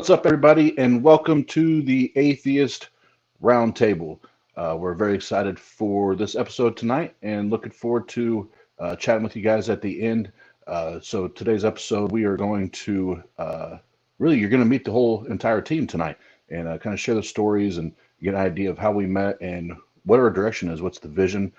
What's up, everybody, and welcome to the Atheist Round Table. We're very excited for this episode tonight and looking forward to chatting with you guys at the end. So today's episode, we are going to you're going to meet the whole entire team tonight and kind of share the stories and get an idea of how we met and what our direction is, what's the vision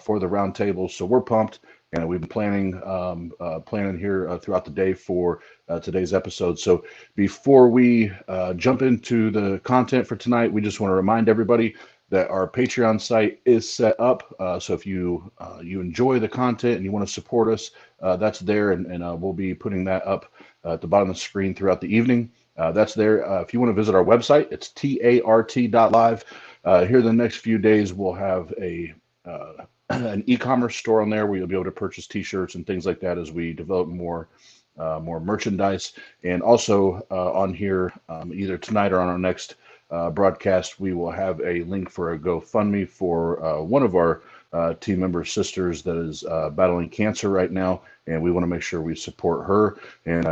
for the round table. So we're pumped, and we've been planning here throughout the day for today's episode. So before we jump into the content for tonight, we just want to remind everybody that our Patreon site is set up. So if you enjoy the content and you want to support us, that's there, and we'll be putting that up at the bottom of the screen throughout the evening. That's there. If you want to visit our website, it's tart.live. Here in the next few days, we'll have an e-commerce store on there where you'll be able to purchase T-shirts and things like that as we develop more merchandise. And also on here, either tonight or on our next broadcast, we will have a link for a GoFundMe for one of our team members' sisters that is battling cancer right now, and we want to make sure we support her, and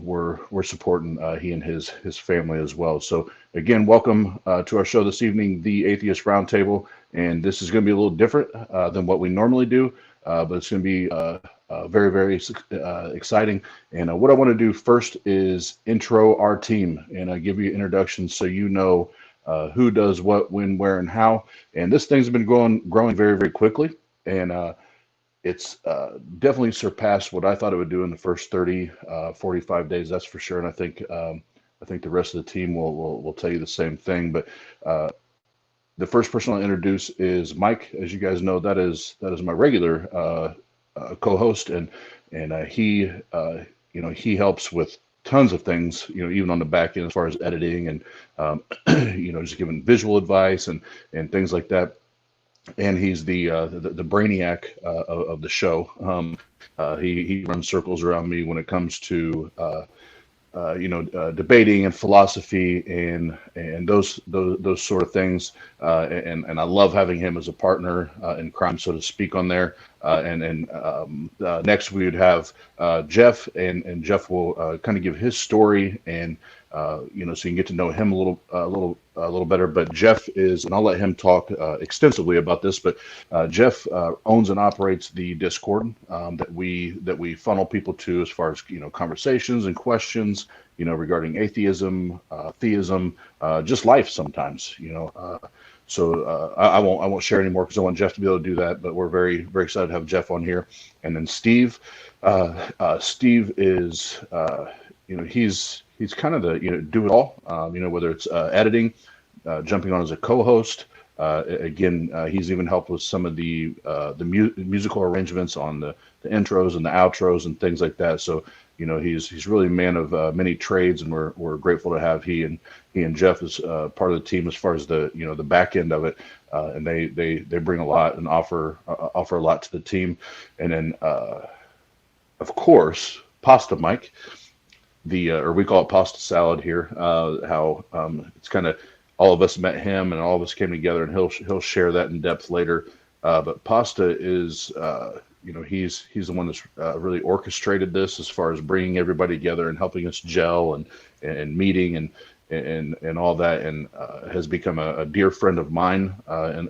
we're supporting he and his family as well. So again, welcome to our show this evening, the Atheist Roundtable, and this is going to be a little different than what we normally do, but it's going to be very, very exciting. And what I want to do first is intro our team and give you introductions so you know who does what, when, where, and how. And this thing's been growing very, very quickly. And it's definitely surpassed what I thought it would do in the first 30, 45 days, that's for sure. And I think the rest of the team will tell you the same thing. But the first person I'll introduce is Mike. As you guys know, that is my regular co-host, and he he helps with tons of things, even on the back end as far as editing and just giving visual advice and things like that. And he's the brainiac of the show. He runs circles around me when it comes to debating and philosophy and those sort of things. And I love having him as a partner in crime, so to speak, on there. Next we would have Jeff, and Jeff will kind of give his story, and so you can get to know him a little better. But Jeff is, and I'll let him talk extensively about this. But Jeff owns and operates the Discord that we funnel people to as far as conversations and questions regarding atheism, theism, just life sometimes. So I won't share anymore because I want Jeff to be able to do that. But we're very, very excited to have Jeff on here. And then Steve. Steve is he's kind of the do it all. Whether it's editing, jumping on as a co-host. He's even helped with some of the musical arrangements on the intros and the outros and things like that. So he's really a man of many trades, and we're grateful to have he and Jeff as part of the team as far as the the back end of it. And they bring a lot and offer a lot to the team. And then of course, Pasta Mike. Or we call it pasta salad here. How it's kind of all of us met him and all of us came together, and he'll share that in depth later. But Pasta is he's the one that's really orchestrated this as far as bringing everybody together and helping us gel and meeting and all that, and has become a dear friend of mine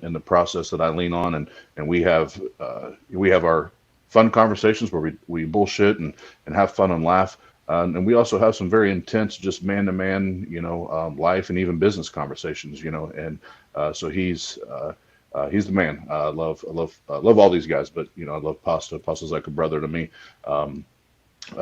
in the process that I lean on, and we have our fun conversations where we bullshit and have fun and laugh. And we also have some very intense, just man-to-man, life and even business conversations, and so he's the man. I love all these guys, but I love Pasta. Pasta's like a brother to me.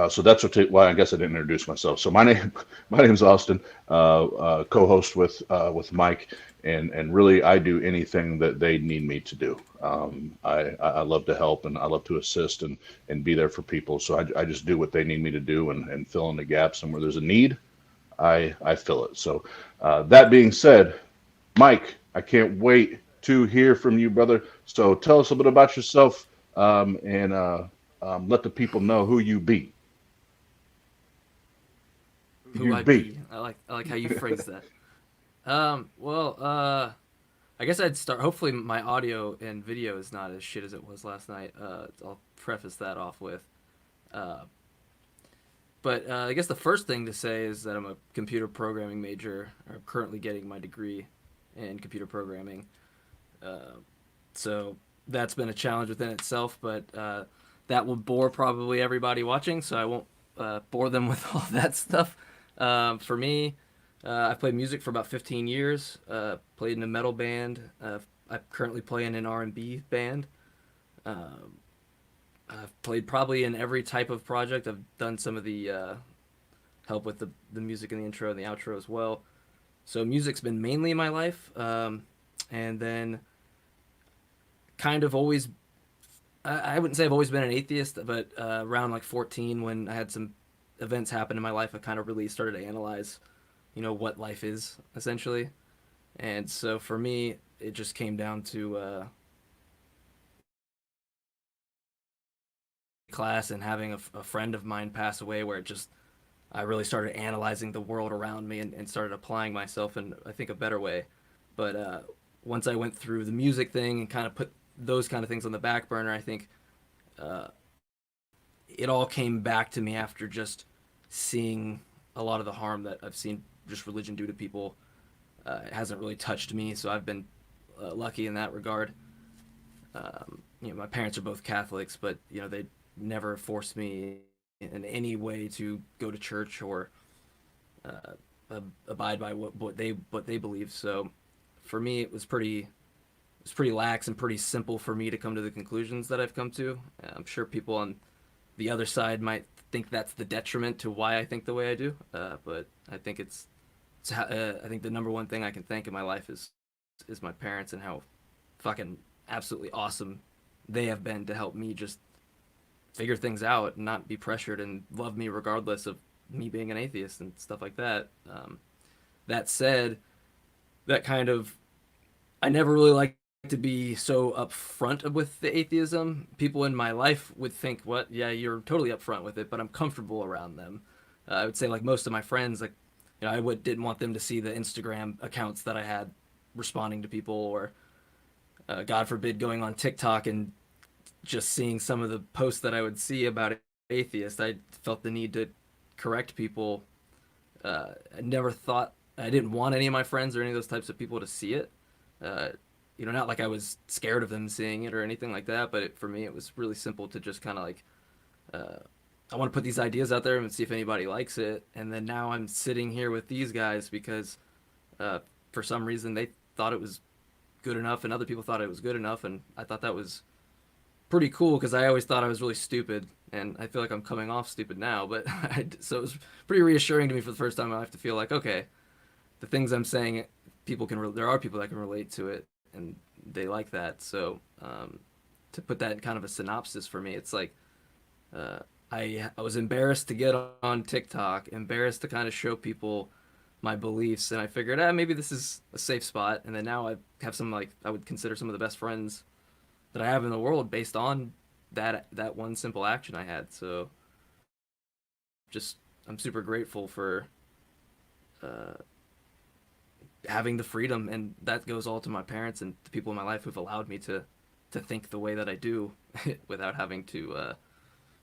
So that's why I guess I didn't introduce myself. So my name's Austin, co-host with Mike, and really I do anything that they need me to do. I love to help, and I love to assist and be there for people. So I just do what they need me to do and fill in the gaps, and where there's a need, I fill it. So that being said, Mike, I can't wait to hear from you, brother. So tell us a bit about yourself, and let the people know who you be. Who I be. I like how you phrase that. I guess I'd start. Hopefully, my audio and video is not as shit as it was last night. I'll preface that off with. But I guess the first thing to say is that I'm a computer programming major. I'm currently getting my degree in computer programming. So that's been a challenge within itself, but that will bore probably everybody watching, so I won't bore them with all that stuff. For me, I've played music for about 15 years. Played in a metal band. I currently play in an R&B band. I've played probably in every type of project. I've done some of the help with the music in the intro and the outro as well. So music's been mainly in my life, and then kind of always. I wouldn't say I've always been an atheist, but around like 14, when I had some events happen in my life, I kind of really started to analyze, what life is essentially. And so for me, it just came down to class and having a friend of mine pass away, where it just I really started analyzing the world around me and started applying myself in, I think, a better way. But once I went through the music thing and kind of put those kind of things on the back burner, I think uh, it all came back to me after just seeing a lot of the harm that I've seen just religion do to people. It hasn't really touched me, so I've been lucky in that regard. My parents are both Catholics, but they never forced me in any way to go to church or abide by what they believe. So for me, it was pretty lax and pretty simple for me to come to the conclusions that I've come to. I'm sure people on the other side might think that's the detriment to why I think the way I do, but I think I think the number one thing I can thank in my life is my parents and how fucking absolutely awesome they have been to help me just figure things out and not be pressured and love me regardless of me being an atheist and stuff like that. That said, that kind of I never really liked to be so upfront with the atheism. People in my life would think, "What? Yeah, you're totally upfront with it," but I'm comfortable around them. I would say, like most of my friends, like didn't want them to see the Instagram accounts that I had responding to people, or God forbid, going on TikTok and just seeing some of the posts that I would see about atheists. I felt the need to correct people. I never thought I didn't want any of my friends or any of those types of people to see it. Uh, not like I was scared of them seeing it or anything like that, but for me, it was really simple to just kind of like, I want to put these ideas out there and see if anybody likes it. And then now I'm sitting here with these guys because for some reason they thought it was good enough and other people thought it was good enough. And I thought that was pretty cool because I always thought I was really stupid. And I feel like I'm coming off stupid now, but so it was pretty reassuring to me for the first time. I have to feel like, okay, the things I'm saying, there are people that can relate to it and they like that. So to put that in kind of a synopsis for me, it's like I was embarrassed to get on TikTok, embarrassed to kind of show people my beliefs, and I figured, maybe this is a safe spot. And then now I have some, like, I would consider some of the best friends that I have in the world based on that one simple action I had. So just I'm super grateful for uh, having the freedom, and that goes all to my parents and the people in my life who've allowed me to think the way that I do without having to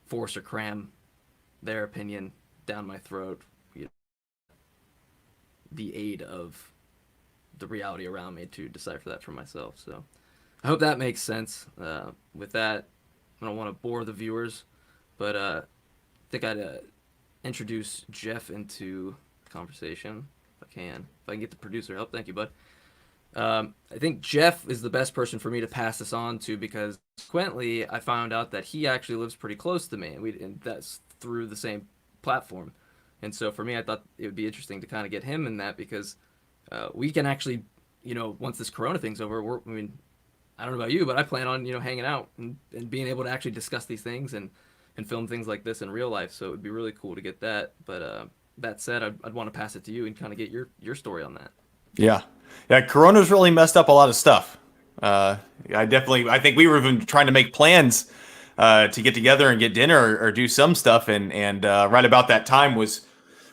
force or cram their opinion down my throat. The aid of the reality around me to decipher that for myself. So I hope that makes sense. With that, I don't want to bore the viewers, but I think I'd introduce Jeff into the conversation if I can. If I can get the producer help, thank you, bud. I think Jeff is the best person for me to pass this on to because consequently I found out that he actually lives pretty close to me, and that's through the same platform. And so for me, I thought it would be interesting to kind of get him in that because we can actually, once this Corona thing's over, I don't know about you, but I plan on, hanging out and being able to actually discuss these things and film things like this in real life. So it would be really cool to get that. But that said, I'd want to pass it to you and kind of get your story on that. Yeah. Yeah. Corona's really messed up a lot of stuff. I think we were even trying to make plans to get together and get dinner or do some stuff. And right about that time was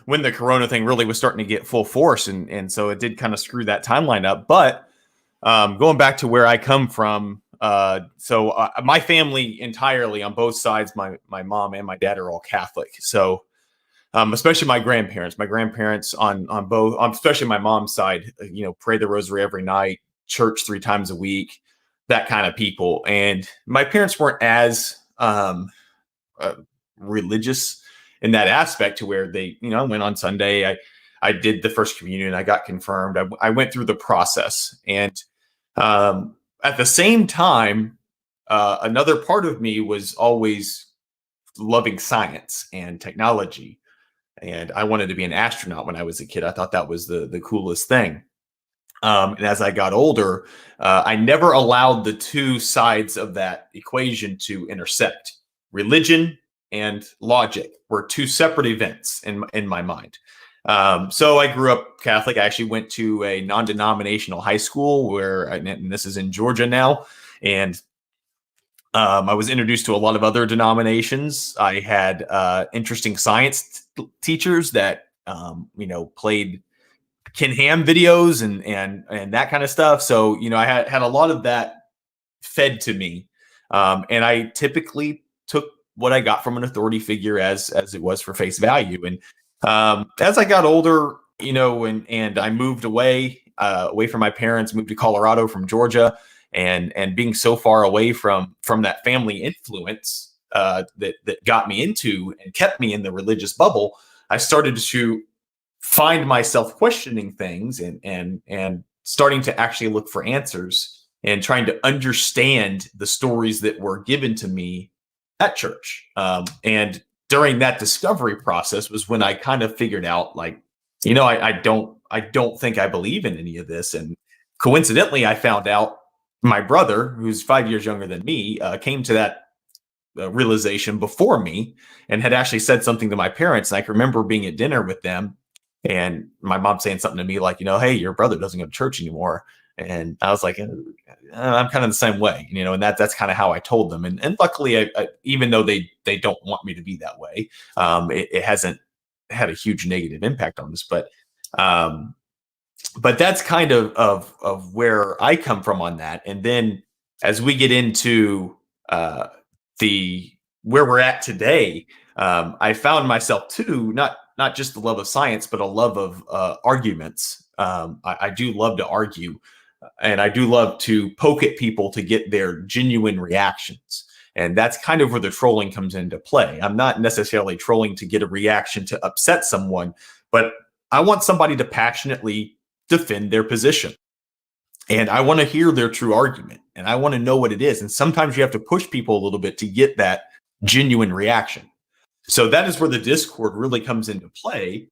when the Corona thing really was starting to get full force. And so it did kind of screw that timeline up. But going back to where I come from, my family entirely on both sides, my mom and my dad are all Catholic. So especially my grandparents. My grandparents on both, especially my mom's side, pray the rosary every night, church 3 times a week, that kind of people. And my parents weren't as religious in that aspect to where they, went on Sunday. I did the first communion. I got confirmed. I went through the process. And at the same time, another part of me was always loving science and technology. And I wanted to be an astronaut when I was a kid. I thought that was the coolest thing. And as I got older, I never allowed the two sides of that equation to intersect. Religion and logic were two separate events in my mind. So I grew up Catholic. I actually went to a non-denominational high school and this is in Georgia now. And I was introduced to a lot of other denominations. I had interesting science teachers that, played Ken Ham videos and that kind of stuff. So, I had a lot of that fed to me. And I typically took what I got from an authority figure as it was for face value. And as I got older, and I moved away from my parents, moved to Colorado from Georgia, and being so far away from that family influence that got me into and kept me in the religious bubble, I started to find myself questioning things and starting to actually look for answers and trying to understand the stories that were given to me at church. And during that discovery process was when I kind of figured out, like, I don't think I believe in any of this. And coincidentally, I found out my brother, who's 5 years younger than me, came to that realization before me and had actually said something to my parents. And I can remember being at dinner with them and my mom saying something to me like, hey, your brother doesn't go to church anymore. And I was like, I'm kind of the same way, and that's kind of how I told them. And luckily, I, even though they don't want me to be that way, it hasn't had a huge negative impact on us. But that's kind of where I come from on that. And then as we get into where we're at today, I found myself too, not just the love of science, but a love of arguments. I do love to argue, and I do love to poke at people to get their genuine reactions. And that's kind of where the trolling comes into play. I'm not necessarily trolling to get a reaction to upset someone, but I want somebody to passionately defend their position. And I want to hear their true argument, and I want to know what it is. And sometimes you have to push people a little bit to get that genuine reaction. So that is where the Discord really comes into play.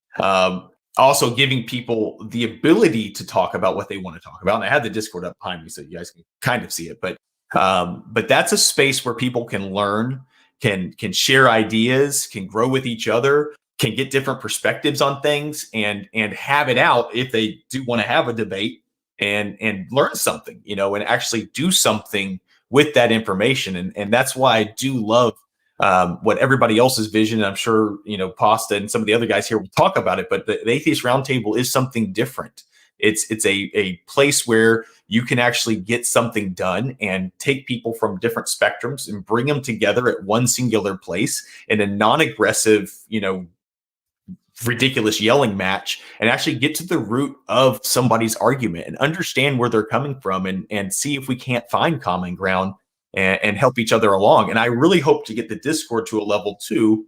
Also giving people the ability to talk about what they want to talk about. And I have the Discord up behind me so you guys can kind of see it. But that's a space where people can learn, can share ideas, can grow with each other, can get different perspectives on things, and have it out if they do want to have a debate and learn something, and actually do something with that information. And that's why I do love what everybody else's vision. And I'm sure, Pasta and some of the other guys here will talk about it, but the Atheist Round Table is something different. It's a place where you can actually get something done and take people from different spectrums and bring them together at one singular place in a non-aggressive, ridiculous yelling match, and actually get to the root of somebody's argument and understand where they're coming from and see if we can't find common ground and help each other along. And I really hope to get the Discord to a level too,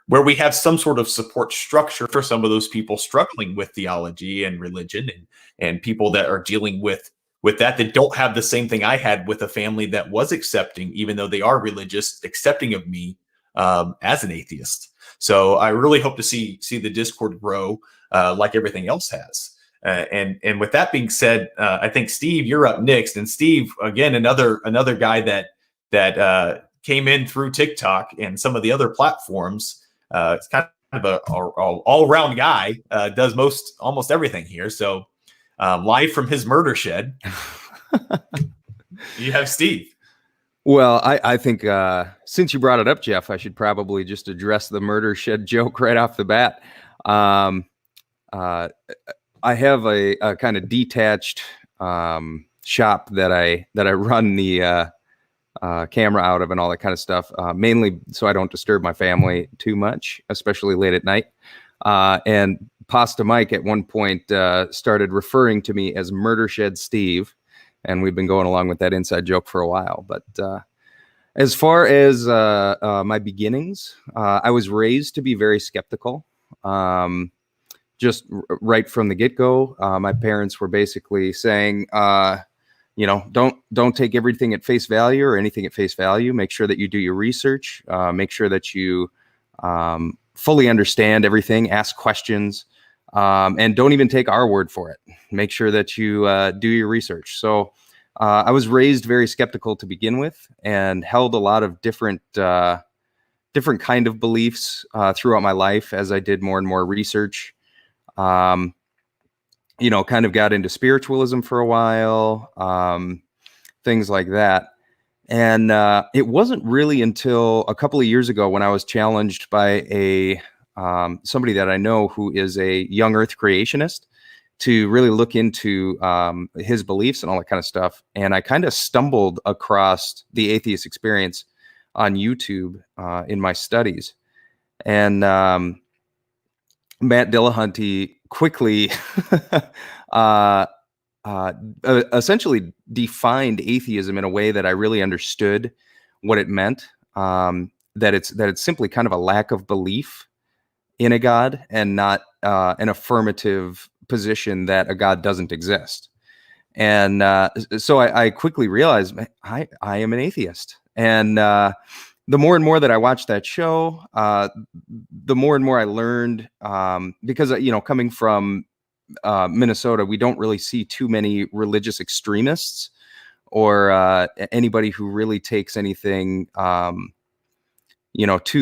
where we have some sort of support structure for some of those people struggling with theology and religion and people that are dealing with that don't have the same thing I had with a family that was accepting, even though they are religious, accepting of me as an atheist. So I really hope to see the Discord grow like everything else has. And with that being said, I think Steve, you're up next. And Steve, again, another guy that came in through TikTok and some of the other platforms. It's kind of a all-around guy. Does almost everything here. So live from his murder shed, you have Steve. Well, I think since you brought it up, Jeff, I should probably just address the murder shed joke right off the bat. I have a kind of detached shop that I run the camera out of and all that kind of stuff, mainly so I don't disturb my family too much, especially late at night. And Pasta Mike at one point started referring to me as Murder Shed Steve, and we've been going along with that inside joke for a while. But as far as my beginnings, I was raised to be very skeptical. Just right from the get-go, my parents were basically saying, don't take everything at face value or anything at face value. Make sure that you do your research. Make sure that you fully understand everything. Ask questions, and don't even take our word for it. Make sure that you do your research. So I was raised very skeptical to begin with, and held a lot of different kind of beliefs throughout my life as I did more and more research. Kind of got into spiritualism for a while, things like that. And it wasn't really until a couple of years ago when I was challenged by somebody that I know who is a young earth creationist to really look into his beliefs and all that kind of stuff. And I kind of stumbled across the atheist experience on YouTube in my studies. And Matt Dillahunty quickly essentially defined atheism in a way that I really understood what it meant. That it's simply kind of a lack of belief in a God, and not an affirmative position that a God doesn't exist. And so I quickly realized I am an atheist. And the more and more that I watched that show, the more and more I learned, because, coming from Minnesota, we don't really see too many religious extremists or anybody who really takes anything, to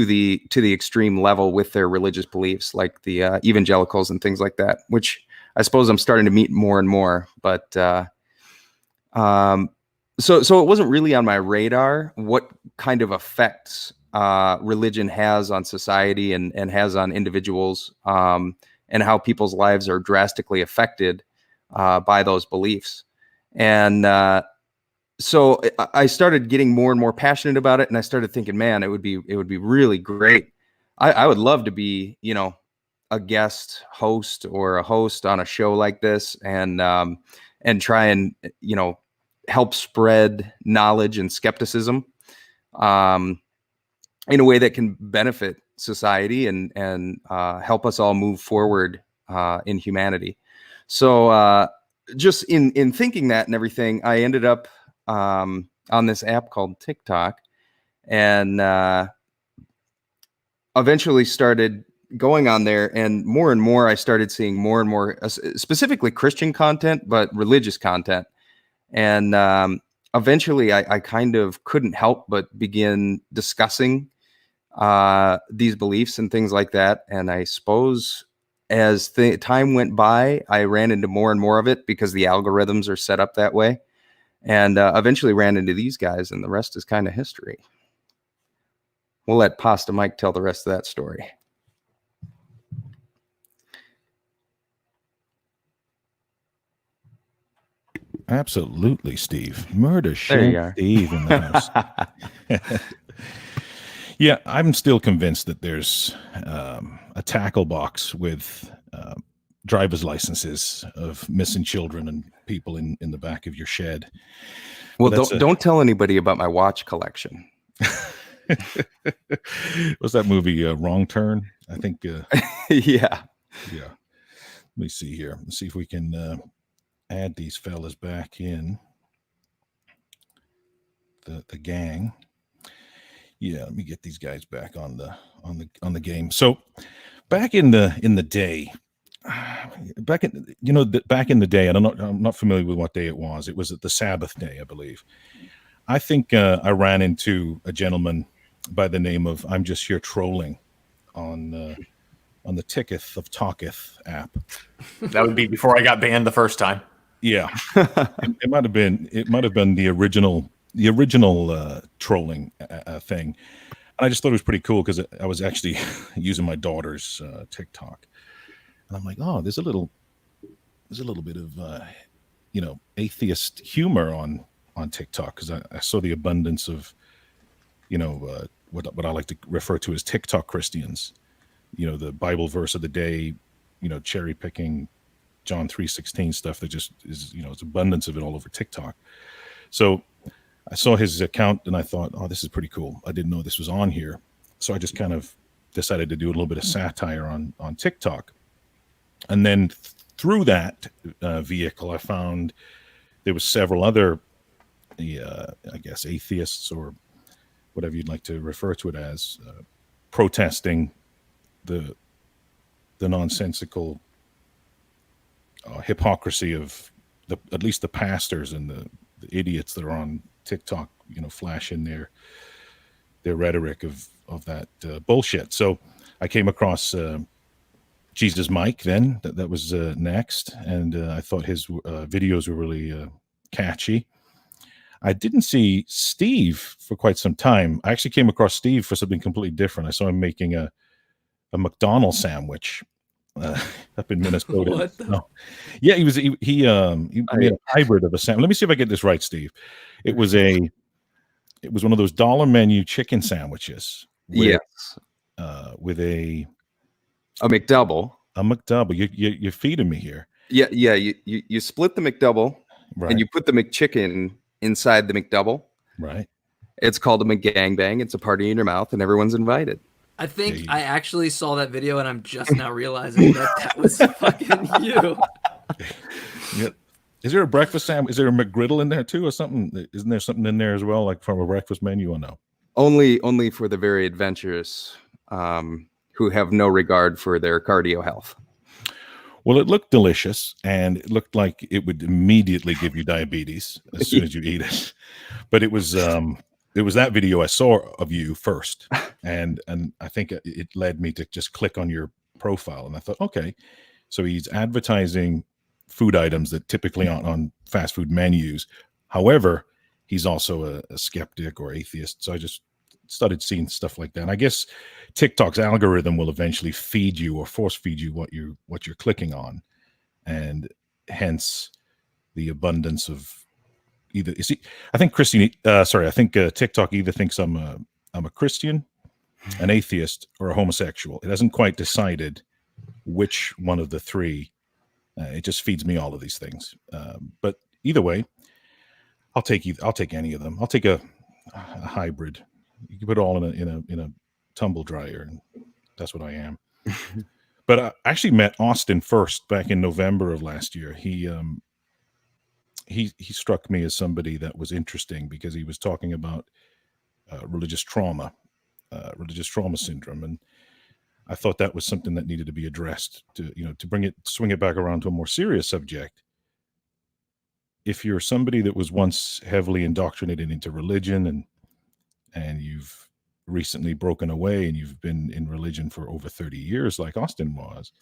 the extreme level with their religious beliefs, like the evangelicals and things like that, which I suppose I'm starting to meet more and more. But so it wasn't really on my radar what kind of effects religion has on society and has on individuals, and how people's lives are drastically affected by those beliefs. And so I started getting more and more passionate about it, and I started thinking, man, it would be really great. I would love to be, a guest host or a host on a show like this, and try and help spread knowledge and skepticism in a way that can benefit society and help us all move forward in humanity. So just in thinking that and everything, I ended up on this app called TikTok, and eventually started going on there, and more I started seeing more and more specifically Christian content, but religious content. And eventually I kind of couldn't help but begin discussing these beliefs and things like that. And I suppose as time went by, I ran into more and more of it because the algorithms are set up that way. And eventually ran into these guys, and the rest is kind of history. We'll let Pasta Mike tell the rest of that story. Absolutely, Steve. Murder Shed Steve in the house. Yeah, I'm still convinced that there's a tackle box with driver's licenses of missing children and people in the back of your shed. Well, don't tell anybody about my watch collection. What's that movie, Wrong Turn? I think. Yeah. Let me see here. Let's see if we can add these fellas back in the gang. Yeah, let me get these guys back on the game. So back in the day, back in the day, I don't know, I'm not familiar with what day it was. It was the Sabbath day, I believe. I think I ran into a gentleman by the name of I'm Just Here Trolling on the Ticketh of Talketh app. That would be before I got banned the first time. Yeah, it might have been the original trolling thing. And I just thought it was pretty cool because I was actually using my daughter's TikTok, and I'm like, oh, there's a little bit of atheist humor on on TikTok because I saw the abundance of, what I like to refer to as TikTok Christians. The Bible verse of the day, cherry picking John 3:16 stuff that just is, it's abundance of it all over TikTok. So I saw his account and I thought, oh, this is pretty cool. I didn't know this was on here. So I just kind of decided to do a little bit of satire on TikTok. And then through that vehicle, I found there was several other, I guess, atheists or whatever you'd like to refer to it as, protesting the nonsensical hypocrisy of at least the pastors and the idiots that are on TikTok, flashing their rhetoric of that bullshit. So I came across Jesus Mike then, that was next, and I thought his videos were really catchy. I didn't see Steve for quite some time. I actually came across Steve for something completely different. I saw him making a McDonald's sandwich up in Minnesota. What the? No. Yeah, he made a hybrid of a sandwich. Let me see if I get this right, Steve. It was one of those dollar menu chicken sandwiches. Yes. With a McDouble. A McDouble. You're feeding me here. Yeah. You split the McDouble, Right. and you put the McChicken inside the McDouble. Right. It's called a McGangbang. It's a party in your mouth, and everyone's invited. I think I actually saw that video, and I'm just now realizing that was fucking you. Yeah. Is there a breakfast sandwich? Is there a McGriddle in there too, or something? Isn't there something in there as well, like from a breakfast menu, or no? Only for the very adventurous, who have no regard for their cardio health. Well, it looked delicious, and it looked like it would immediately give you diabetes as soon as you eat it. But it was that video I saw of you first, and I think it led me to just click on your profile, and I thought, okay, so he's advertising food items that typically aren't on fast food menus. However, he's also a skeptic or atheist, so I just started seeing stuff like that. And I guess TikTok's algorithm will eventually feed you or force feed you what you're clicking on, and hence the abundance of either. You see, I think TikTok either thinks I'm a Christian, an atheist, or a homosexual. It hasn't quite decided which one of the three. It just feeds me all of these things. But either way, I'll take any of them. I'll take a hybrid. You can put it all in a tumble dryer, and that's what I am. But I actually met Austin first back in November of last year. He struck me as somebody that was interesting because he was talking about religious trauma syndrome, and I thought that was something that needed to be addressed to swing it back around to a more serious subject. If you're somebody that was once heavily indoctrinated into religion and you've recently broken away and you've been in religion for over 30 years, like Austin was,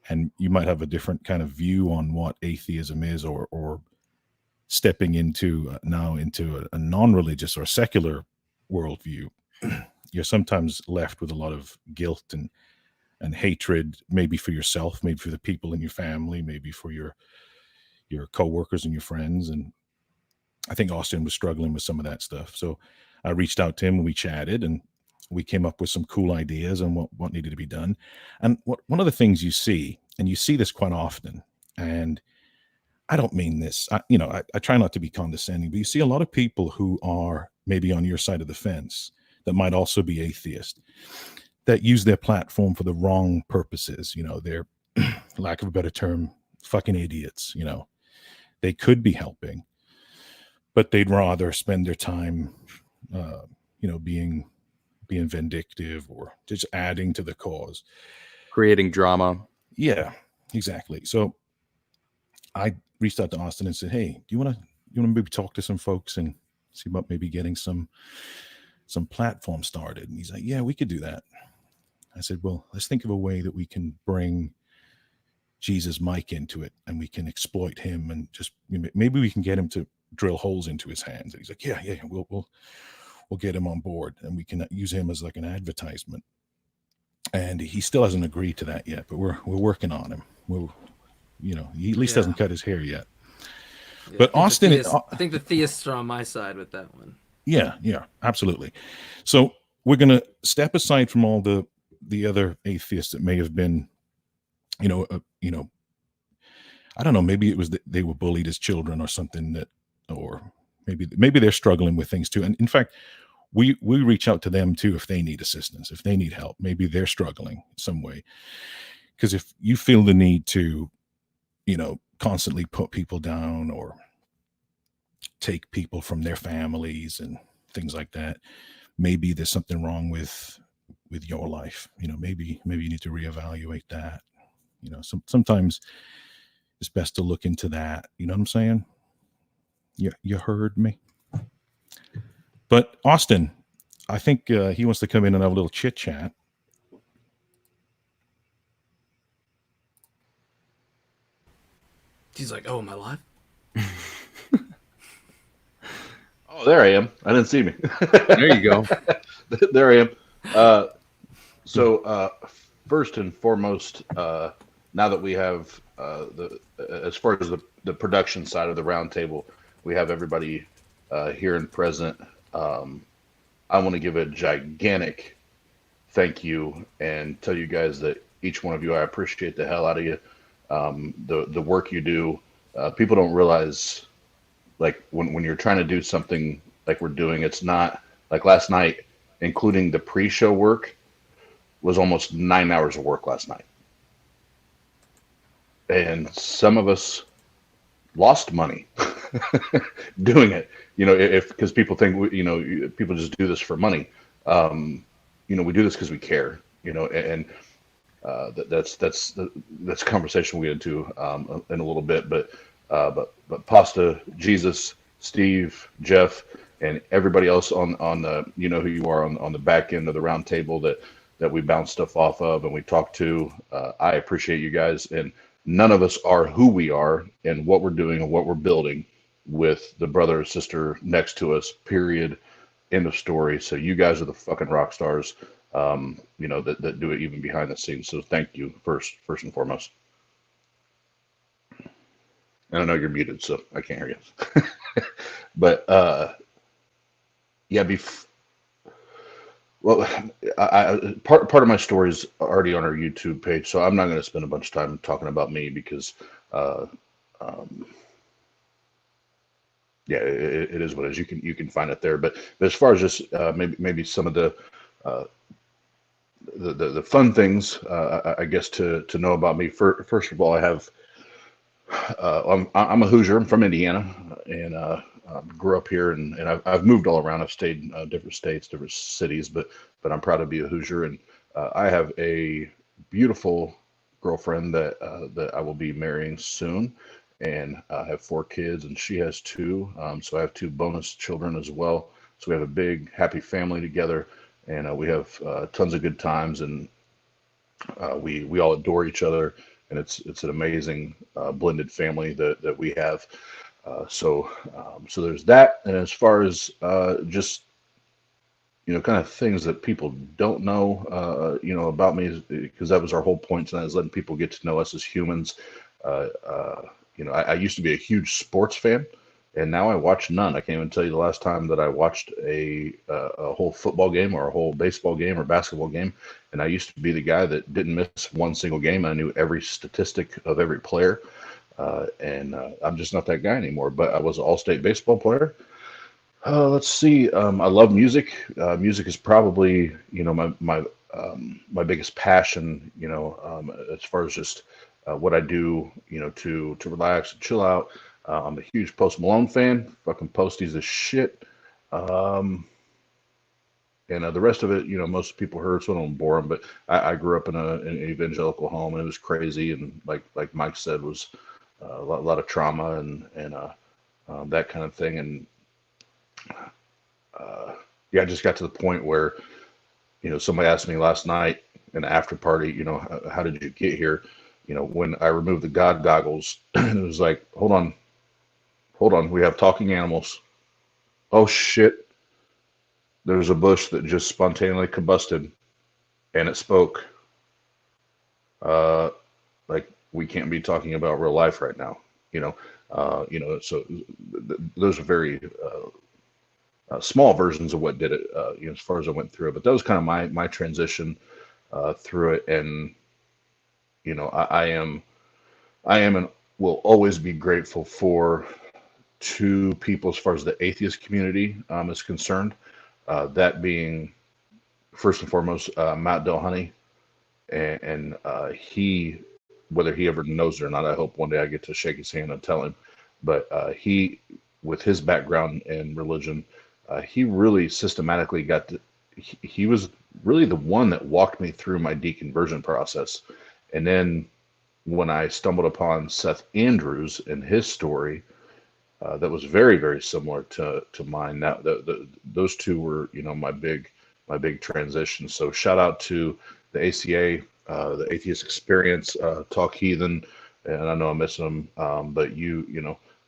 and you might have a different kind of view on what atheism is, or stepping into a non-religious or secular worldview, you're sometimes left with a lot of guilt and hatred, maybe for yourself, maybe for the people in your family, maybe for your coworkers and your friends. And I think Austin was struggling with some of that stuff. So I reached out to him and we chatted, and we came up with some cool ideas on what needed to be done. And one of the things you see, and you see this quite often, and I don't mean this, I try not to be condescending, but you see a lot of people who are maybe on your side of the fence that might also be atheist, that use their platform for the wrong purposes. They're, lack of a better term, fucking idiots. They could be helping, but they'd rather spend their time, being vindictive or just adding to the cause, creating drama. Yeah, exactly. So I reached out to Austin and said, hey, do you want to maybe talk to some folks and see about maybe getting some platform started? And he's like, yeah, we could do that. I said, well, let's think of a way that we can bring Jesus Mike into it, and we can exploit him, and just maybe we can get him to drill holes into his hands. And he's like, yeah, we'll get him on board, and we can use him as like an advertisement. And he still hasn't agreed to that yet, but we're working on him. He at least hasn't cut his hair yet. Yeah, But Austin, I think the theists are on my side with that one. yeah, absolutely. So we're going to step aside from all the other atheists that may have been, I don't know, maybe it was that they were bullied as children or something, that, or maybe they're struggling with things too. And in fact, we reach out to them too if they need assistance, if they need help. Maybe they're struggling some way. Because if you feel the need to, constantly put people down or take people from their families and things like that, maybe there's something wrong with your life. Maybe you need to reevaluate that. Sometimes it's best to look into that. You know what I'm saying? You heard me. But Austin, I think he wants to come in and have a little chit chat. He's like, "Oh, am I live?" Oh, there I am. I didn't see me. There you go. There I am. So first and foremost, now that we have as far as the production side of the round table, we have everybody here and present. I want to give a gigantic thank you and tell you guys that each one of you, I appreciate the hell out of you. The work you do, people don't realize, like when you're trying to do something like we're doing, it's not like last night, including the pre-show work, was almost 9 hours of work last night. And some of us lost money doing it, because people think, people just do this for money. We do this because we care, and that's a conversation we get into in a little bit. But Pasta, Jesus, Steve, Jeff, and everybody else on the, who you are on the back end of the round table that we bounce stuff off of and we talk to. I appreciate you guys, and none of us are who we are and what we're doing and what we're building with the brother or sister next to us, period, end of story. So you guys are the fucking rock stars, that do it even behind the scenes. So thank you first and foremost. And I know you're muted, so I can't hear you. But yeah, well, part of my story is already on our YouTube page, so I'm not going to spend a bunch of time talking about me because, yeah, it is what it is. You can find it there. But as far as just maybe some of the fun things, I guess to know about me. First of all, I have I'm a Hoosier. I'm from Indiana, and grew up here, and I've moved all around. I've stayed in different states, different cities, but I'm proud to be a Hoosier. And I have a beautiful girlfriend that I will be marrying soon, and I have 4 kids, and she has 2. So I have 2 bonus children as well. So we have a big, happy family together, and we have tons of good times, and we all adore each other, and it's an amazing blended family that we have. So there's that. And as far as just kind of things that people don't know, about me, because that was our whole point tonight, is letting people get to know us as humans. I used to be a huge sports fan, and now I watch none. I can't even tell you the last time that I watched a whole football game or a whole baseball game or basketball game. And I used to be the guy that didn't miss one single game. I knew every statistic of every player, and I'm just not that guy anymore. But I was an all-state baseball player. Let's see. I love music. Music is probably my biggest passion. As far as just what I do, to relax and chill out. I'm a huge Post Malone fan. Fucking Posty's a shit. And the rest of it, most people heard, so I don't bore them. But I grew up in an evangelical home, and it was crazy. And like Mike said, was a lot of trauma and that kind of thing. And yeah, I just got to the point where, somebody asked me last night in the after party, how did you get here? When I removed the God goggles, it was like, hold on, we have talking animals. Oh shit. There's a bush that just spontaneously combusted and it spoke. Like, we can't be talking about real life right now. So those are very small versions of what did it, as far as I went through it. But that was kind of my transition through it. And, I am and will always be grateful for two people as far as the atheist community is concerned. That being first and foremost Matt Delhoney, and he, whether he ever knows it or not, I hope one day I get to shake his hand and tell him. But he, with his background in religion, he really systematically he was really the one that walked me through my deconversion process. And then when I stumbled upon Seth Andrews and his story, that was very, very similar to mine. Now, those two were, my big transition. So shout out to the ACA, the Atheist Experience, Talk Heathen, and I know I'm missing them, but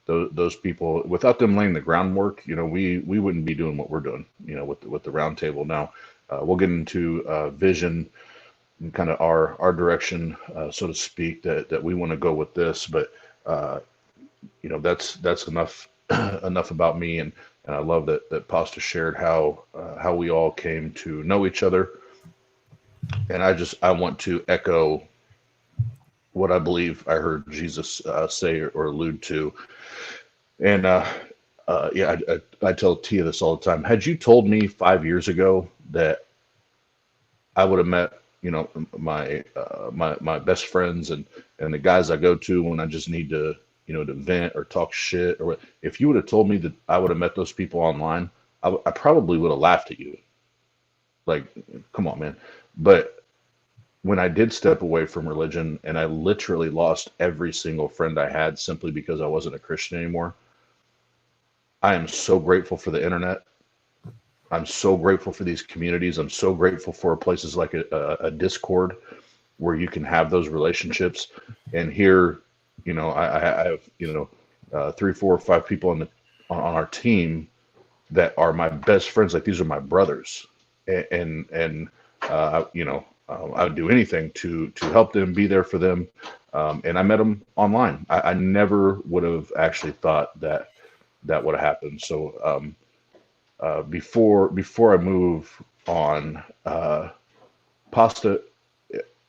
those people, without them laying the groundwork, we wouldn't be doing what we're doing, with the round table. Now, we'll get into vision and kind of our direction, so to speak, that we want to go with this, but that's enough enough about me, and I love that Pasta shared how we all came to know each other, and I want to echo what I believe I heard Jesus say or allude to, and I tell Tia this all the time. Had you told me 5 years ago that I would have met my best friends and the guys I go to when I just need to to vent or talk shit, or if you would have told me that I would have met those people online, I probably would have laughed at you. Like, come on, man. But when I did step away from religion and I literally lost every single friend I had simply because I wasn't a Christian anymore, I am so grateful for the internet. I'm so grateful for these communities. I'm so grateful for places like a Discord where you can have those relationships. And here, I have 3, 4, 5 people on our team that are my best friends. Like, these are my brothers, and I would do anything to help them, be there for them. And I met them online. I never would have actually thought that would have happened. So before I move on, Pasta,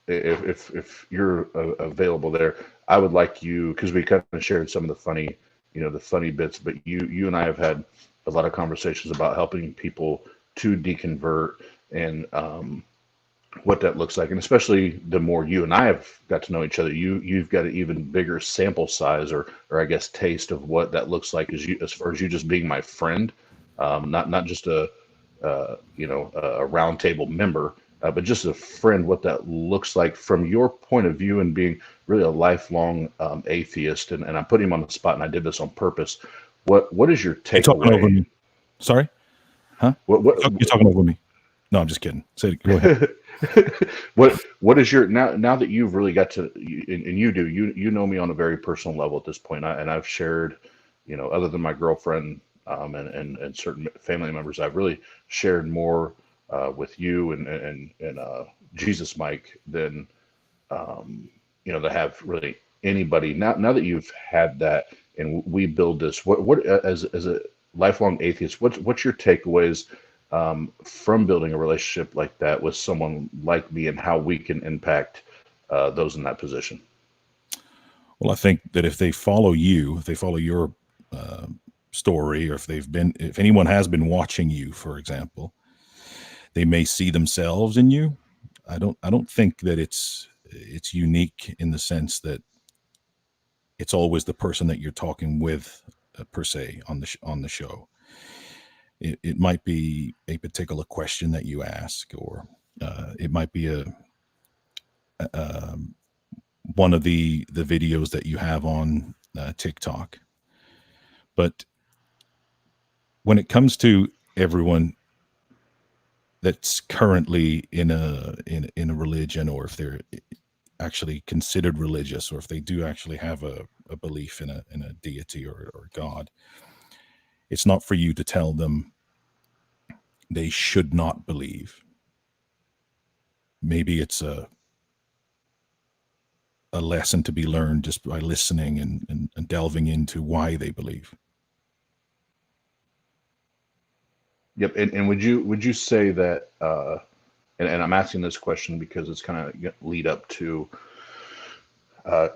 if you're available there, I would like you, because we kind of shared some of the funny bits, but you and I have had a lot of conversations about helping people to deconvert and what that looks like, and especially the more you and I have got to know each other, you've got an even bigger sample size, or I guess taste of what that looks like, as far as you just being my friend, not just a round table member, but just a friend, what that looks like from your point of view, and being really a lifelong atheist. And I'm putting him on the spot, and I did this on purpose. What is your takeaway? You're talking over me. Sorry? Huh? What You're talking over me. No, I'm just kidding. Go ahead. What is your, now that you've really got to, and you know me on a very personal level at this point, and I've shared, other than my girlfriend, and certain family members, I've really shared more with you and Jesus Mike than to have really anybody. Now that you've had that, and we build this, what as a lifelong atheist, what's your takeaways from building a relationship like that with someone like me, and how we can impact those in that position? Well, I think that if they follow you, if they follow your story, or if anyone has been watching you, for example, they may see themselves in you. I don't think that it's unique in the sense that it's always the person that you're talking with, per se, on the show. It might be a particular question that you ask, or it might be one of the videos that you have on TikTok. But when it comes to everyone that's currently in a religion, or if they're actually considered religious, or if they do actually have a belief in a deity or God, it's not for you to tell them they should not believe. Maybe it's a lesson to be learned just by listening and delving into why they believe. Yep. And would you say that, and I'm asking this question because it's kind of lead up to uh,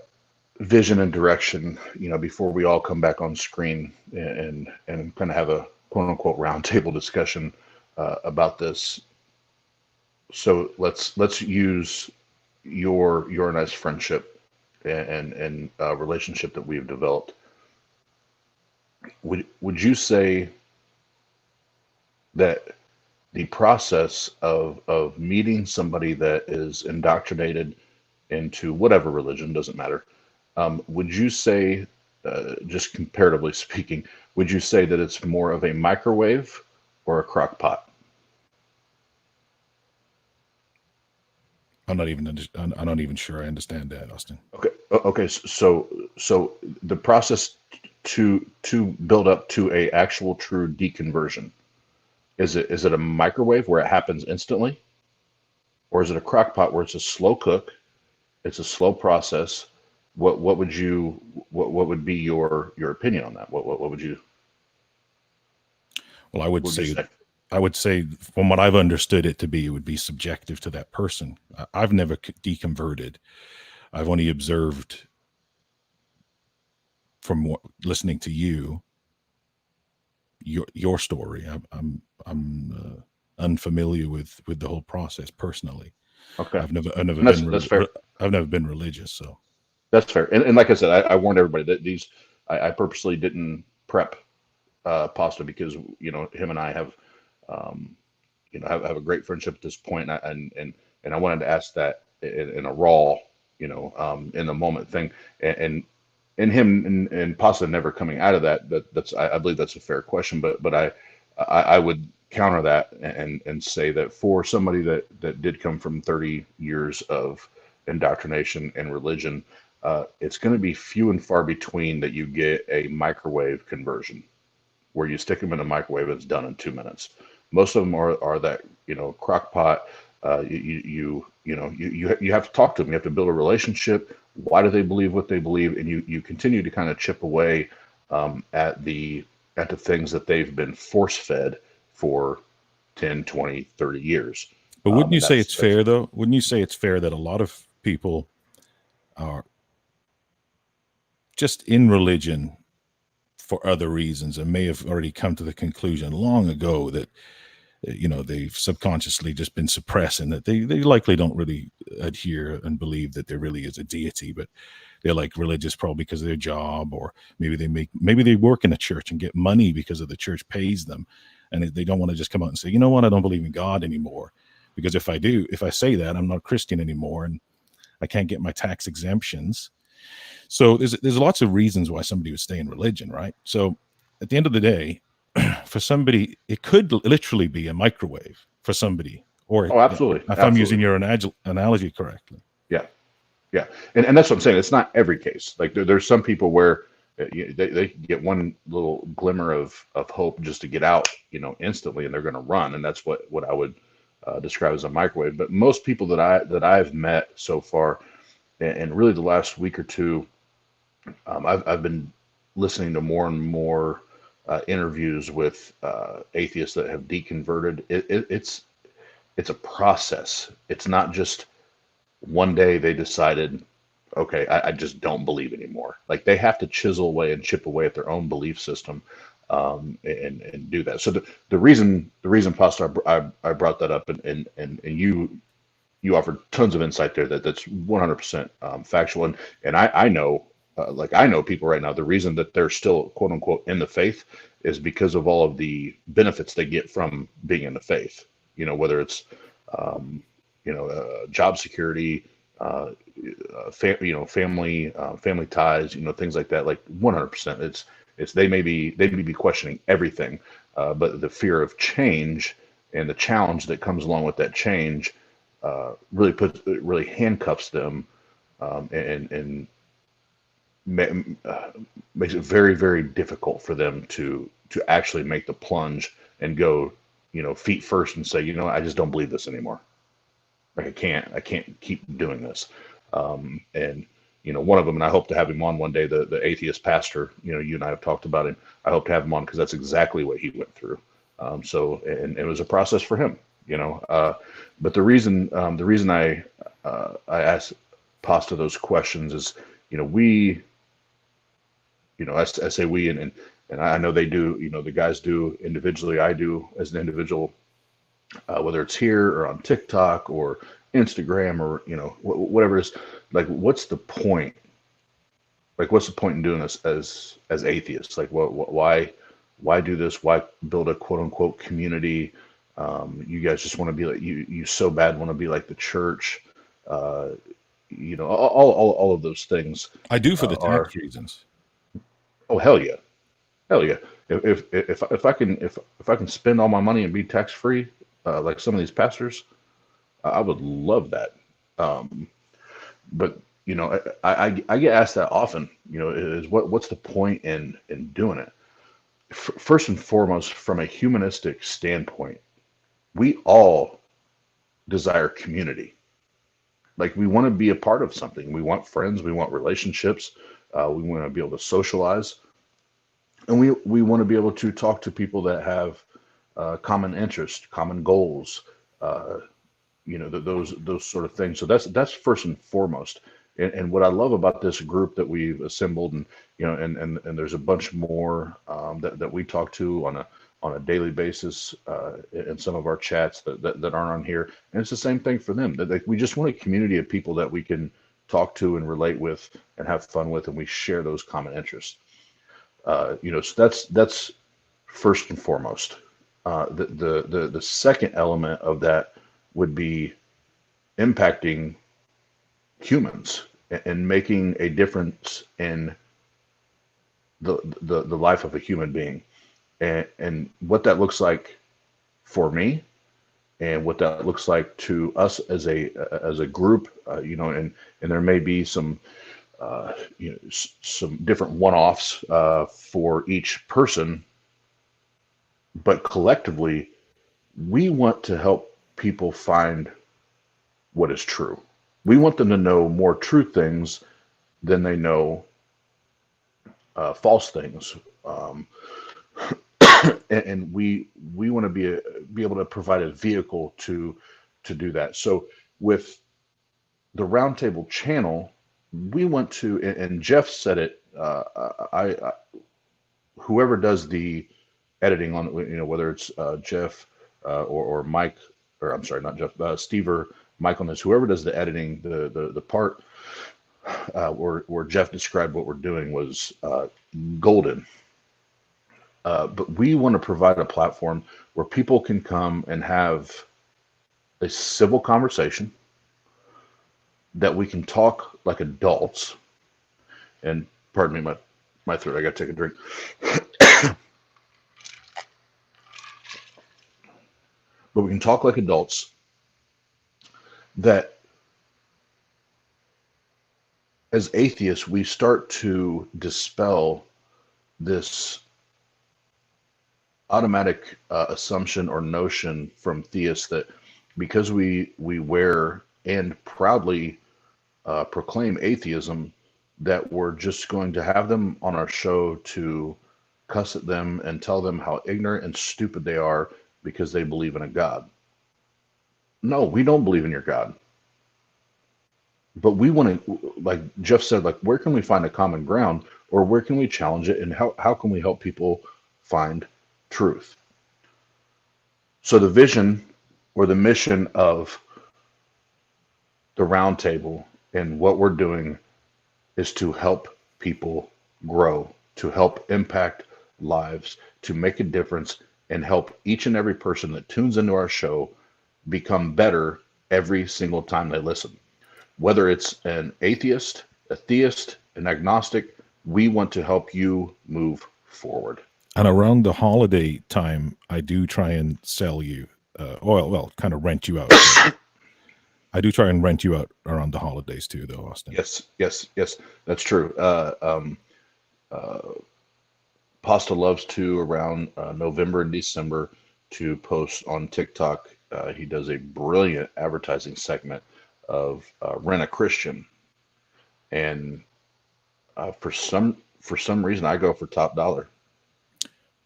vision and direction, before we all come back on screen and kind of have a quote unquote roundtable discussion about this. So let's use your and I's friendship and relationship that we've developed. Would you say that the process of meeting somebody that is indoctrinated into whatever religion, doesn't matter, would you say, just comparatively speaking, would you say that it's more of a microwave or a crock pot? I'm not even sure I understand that, Austin. Okay. Okay. So the process to build up to a actual true deconversion, is it a microwave where it happens instantly, or is it a crock pot where it's a slow cook, it's a slow process? What would be your opinion on that? What would you Well, I would would you say say? I would say from what I've understood it to be, it would be subjective to that person. I've never deconverted. I've only observed from listening to your story. I'm unfamiliar with the whole process personally. Okay. I've never And been that's fair. I've never been religious, so That's fair. And like I said, I warned everybody that I purposely didn't prep Pasta because him and I have have a great friendship at this point, and I wanted to ask that in a raw, in the moment thing, and him and Pasta never coming out of that. That's I believe that's a fair question, but I would counter that and say that for somebody that did come from 30 years of indoctrination and religion, it's going to be few and far between that you get a microwave conversion where you stick them in a microwave, it's done in 2 minutes. Most of them are that crock pot. You have to talk to them. You have to build a relationship. Why do they believe what they believe? And you continue to kind of chip away at the things that they've been force fed for 10, 20, 30 years. But wouldn't you And say it's fair though? Wouldn't you say it's fair that a lot of people are just in religion for other reasons and may have already come to the conclusion long ago that they've subconsciously just been suppressed and that they likely don't really adhere and believe that there really is a deity, but they're like religious probably because of their job, or maybe they work in a church and get money because of the church pays them, and they don't want to just come out and say, you know what, I don't believe in God anymore, because if I say that, I'm not a Christian anymore and I can't get my tax exemptions. So there's lots of reasons why somebody would stay in religion, right? So at the end of the day, for somebody, it could literally be a microwave for somebody. Or absolutely. If I'm using your analogy correctly. Yeah. Yeah. And that's what I'm saying. It's not every case. Like there's some people where they get one little glimmer of hope just to get out, instantly, and they're going to run. And that's what I would describe as a microwave. But most people that I've met so far, and really the last week or two, I've been listening to more and more interviews with atheists that have deconverted. It's a process. It's not just one day they decided, okay, I just don't believe anymore. Like they have to chisel away and chip away at their own belief system, and do that. So the reason Pastor, I brought that up, and you offered tons of insight there that's 100% factual, and I know. I know people right now, the reason that they're still quote unquote in the faith is because of all of the benefits they get from being in the faith. Whether it's, job security, family ties, things like that, like 100%. It's they may be questioning everything, but the fear of change and the challenge that comes along with that change really handcuffs them, and makes it very, very difficult for them to actually make the plunge and go, feet first and say, I just don't believe this anymore. Like I can't keep doing this. And one of them, and I hope to have him on one day, the atheist pastor. You and I have talked about him. I hope to have him on because that's exactly what he went through. And it was a process for him. But the reason I asked Pasta those questions is, we, I say we, and I know they do, the guys do individually. I do as an individual, whether it's here or on TikTok or Instagram or whatever it is. Like, what's the point? Like, what's the point in doing this as atheists? Like, why do this? Why build a quote unquote community? You guys just want to be like you so bad want to be like the church. All of those things. I do for the are tax reasons. Oh, hell yeah, hell yeah. If I can spend all my money and be tax free, like some of these pastors, I would love that. But I get asked that often. Is what's the point in doing it? First and foremost, from a humanistic standpoint, we all desire community. Like, we want to be a part of something. We want friends. We want relationships. We want to be able to socialize, and we want to be able to talk to people that have common interests, common goals. Those sort of things. So that's first and foremost. And what I love about this group that we've assembled, and and there's a bunch more that we talk to on a daily basis in some of our chats that aren't on here. And it's the same thing for them. That we just want a community of people that we can talk to and relate with and have fun with, and we share those common interests. So that's first and foremost. The second element of that would be impacting humans and making a difference in the life of a human being, and what that looks like for me, and what that looks like to us as a group. And there may be some some different one-offs for each person, but collectively we want to help people find what is true. We want them to know more true things than they know false things, and we want to be able to provide a vehicle to do that. So with the Roundtable channel, we want to, and Jeff said it. I whoever does the editing on, whether it's Jeff or Mike, or I'm sorry, not Jeff, Steve or Mike on this, whoever does the editing, the part where Jeff described what we're doing was golden. But we want to provide a platform where people can come and have a civil conversation, that we can talk like adults. And pardon me, my throat, I got to take a drink. But we can talk like adults, that as atheists, we start to dispel this automatic assumption or notion from theists that because we wear and proudly proclaim atheism, that we're just going to have them on our show to cuss at them and tell them how ignorant and stupid they are because they believe in a God. No, we don't believe in your God. But we want to, like Jeff said, like, where can we find a common ground, or where can we challenge it, and how can we help people find truth? So the vision or the mission of the Roundtable and what we're doing is to help people grow, to help impact lives, to make a difference, and help each and every person that tunes into our show become better every single time they listen. Whether it's an atheist, a theist, an agnostic, we want to help you move forward. And around the holiday time, I do try and sell you, kind of rent you out. I do try and rent you out around the holidays too, though, Austin. Yes, that's true. Pasta loves to, around November and December, to post on TikTok. He does a brilliant advertising segment of Rent a Christian. And for some reason, I go for top dollar.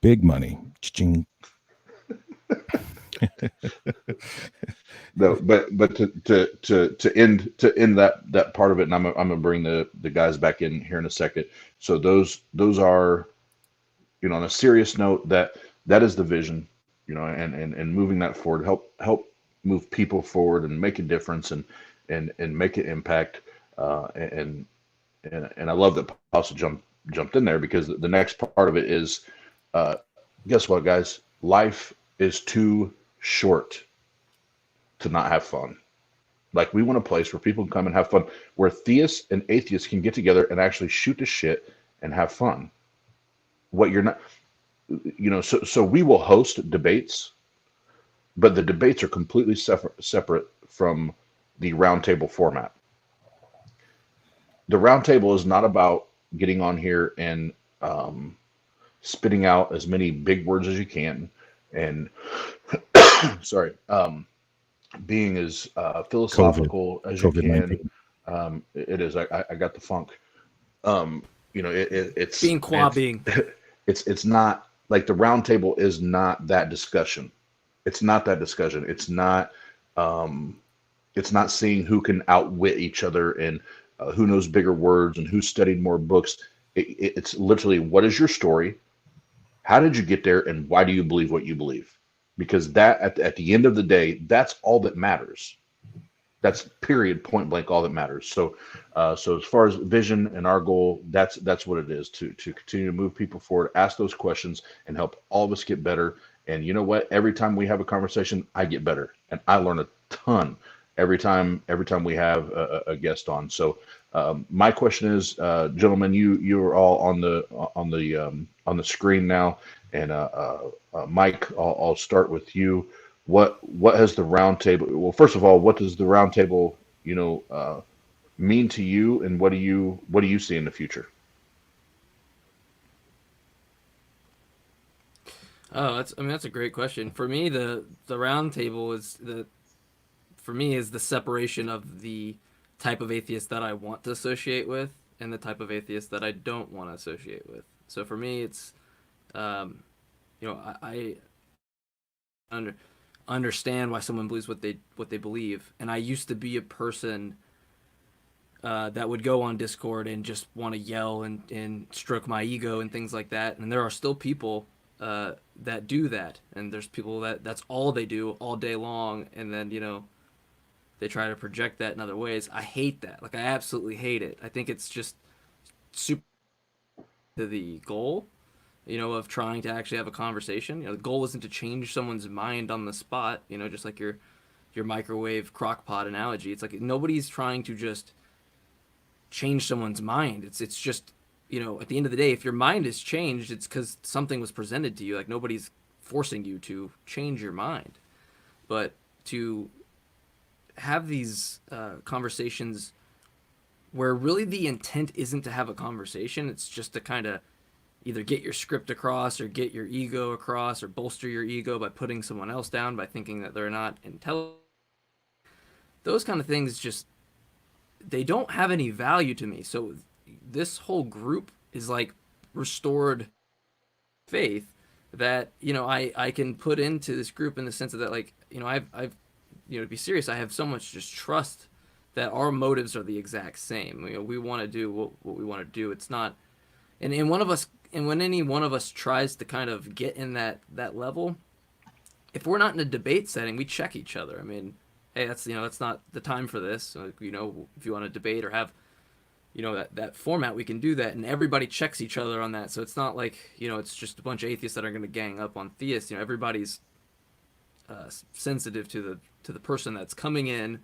Big money. Ching. No, but to end that part of it, and I'm gonna bring the guys back in here in a second. So those are, on a serious note, that is the vision, and moving that forward, help move people forward and make a difference, and make an impact. And I love that Pasta jumped in there, because the next part of it is, uh, guess what, guys? Life is too short to not have fun. Like, we want a place where people can come and have fun, where theists and atheists can get together and actually shoot the shit and have fun. What you're not, so we will host debates, but the debates are completely separate from the roundtable format. The roundtable is not about getting on here and spitting out as many big words as you can, and sorry, being as COVID. philosophical as you can. COVID-19. It is. I got the funk. It's Being being. it's not like the roundtable is not that discussion. It's not that discussion. It's not seeing who can outwit each other, and who knows bigger words and who studied more books. It's literally, what is your story? How did you get there? And why do you believe what you believe? Because that, at the end of the day, that's all that matters. That's period, point blank, all that matters. So as far as vision and our goal, that's what it is, to continue to move people forward, ask those questions, and help all of us get better. And you know what? Every time we have a conversation, I get better, and I learn a ton every time we have a guest on. So my question is, gentlemen, you are all on the screen now, and Mike, I'll start with you. What has the roundtable? Well, first of all, what does the roundtable mean to you, and what do you see in the future? Oh, that's a great question. For me, the round table is the separation of the type of atheist that I want to associate with and the type of atheist that I don't want to associate with. So for me, it's I understand why someone believes what they believe, and I used to be a person that would go on Discord and just want to yell and stroke my ego and things like that. And there are still people that do that, and there's people that's all they do all day long, and then they try to project that in other ways. I hate that. Like, I absolutely hate it. I think it's just super to the goal, of trying to actually have a conversation. The goal isn't to change someone's mind on the spot, just like your microwave crock pot analogy. It's like nobody's trying to just change someone's mind. It's just, at the end of the day, if your mind is changed, it's because something was presented to you. Like, nobody's forcing you to change your mind. But to have these conversations where really the intent isn't to have a conversation, it's just to kind of either get your script across or get your ego across or bolster your ego by putting someone else down by thinking that they're not intelligent. Those kind of things just, they don't have any value to me. So this whole group is like restored faith that I can put into this group, in the sense of that, like, I've to be serious, I have so much just trust that our motives are the exact same. We want to do what we want to do. It's not, and one of us, and when any one of us tries to kind of get in that level, if we're not in a debate setting, we check each other. I mean, hey, that's not the time for this. If you want to debate or have that format, we can do that, and everybody checks each other on that. So it's not like it's just a bunch of atheists that are going to gang up on theists. Everybody's sensitive to the person that's coming in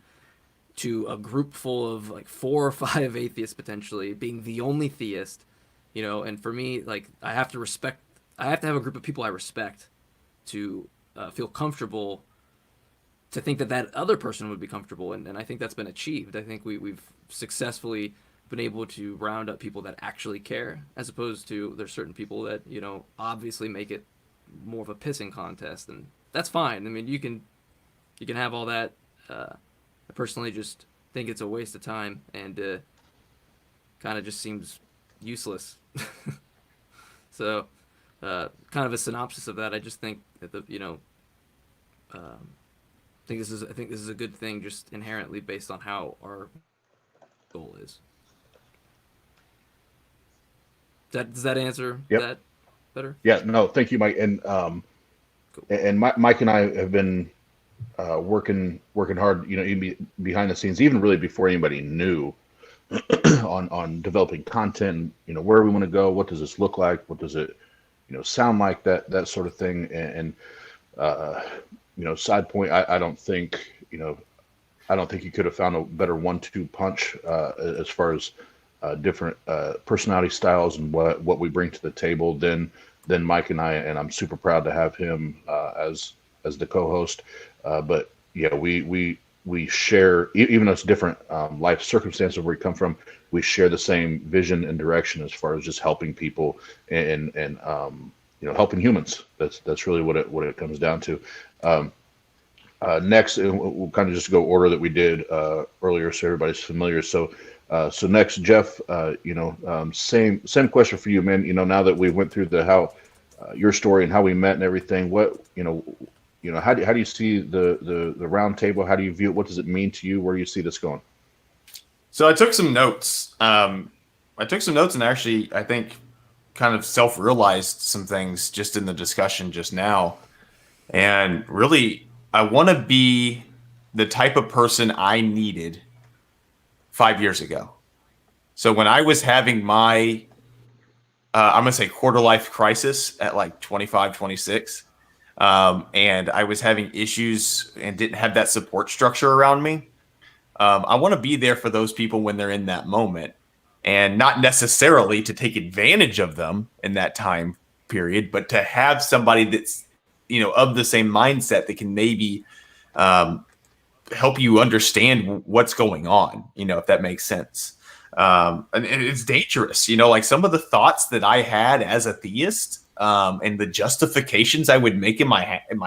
to a group full of like 4 or 5 atheists potentially, being the only theist. And for me, like, I have to have a group of people I respect to feel comfortable, to think that other person would be comfortable, and I think that's been achieved. I think we've successfully been able to round up people that actually care, as opposed to there's certain people that obviously make it more of a pissing contest, and that's fine. I mean, you can have all that. I personally just think it's a waste of time, and kind of just seems useless. So, kind of a synopsis of that. I just think that I think this is a good thing, just inherently based on how our goal is. Does that answer that better? Yeah, no, thank you, Mike. Cool. And Mike and I have been working hard, even behind the scenes, even really before anybody knew on developing content. Where we want to go, what does this look like, what does it, sound like, that sort of thing. And side point, I don't think you could have found a better 1-2 punch as far as different personality styles and what we bring to the table than Mike and I, and I'm super proud to have him as the co-host. But yeah, we share, even though it's different life circumstances where we come from, we share the same vision and direction as far as just helping people and helping humans. That's really what it comes down to. Next, we'll kind of just go order that we did earlier, so everybody's familiar. So next, Jeff, same question for you, man. Now that we went through your story and how we met and everything, how do you see the round table? How do you view it? What does it mean to you? Where do you see this going? So I took some notes. And actually, I think, kind of self-realized some things just in the discussion just now. And really, I want to be the type of person I needed 5 years ago. So when I was having my, I'm going to say quarter life crisis at like 25, 26, and I was having issues and didn't have that support structure around me. I want to be there for those people when they're in that moment, and not necessarily to take advantage of them in that time period, but to have somebody that's, of the same mindset that can maybe help you understand what's going on, if that makes sense. And it's dangerous, like some of the thoughts that I had as a theist, and the justifications I would make in my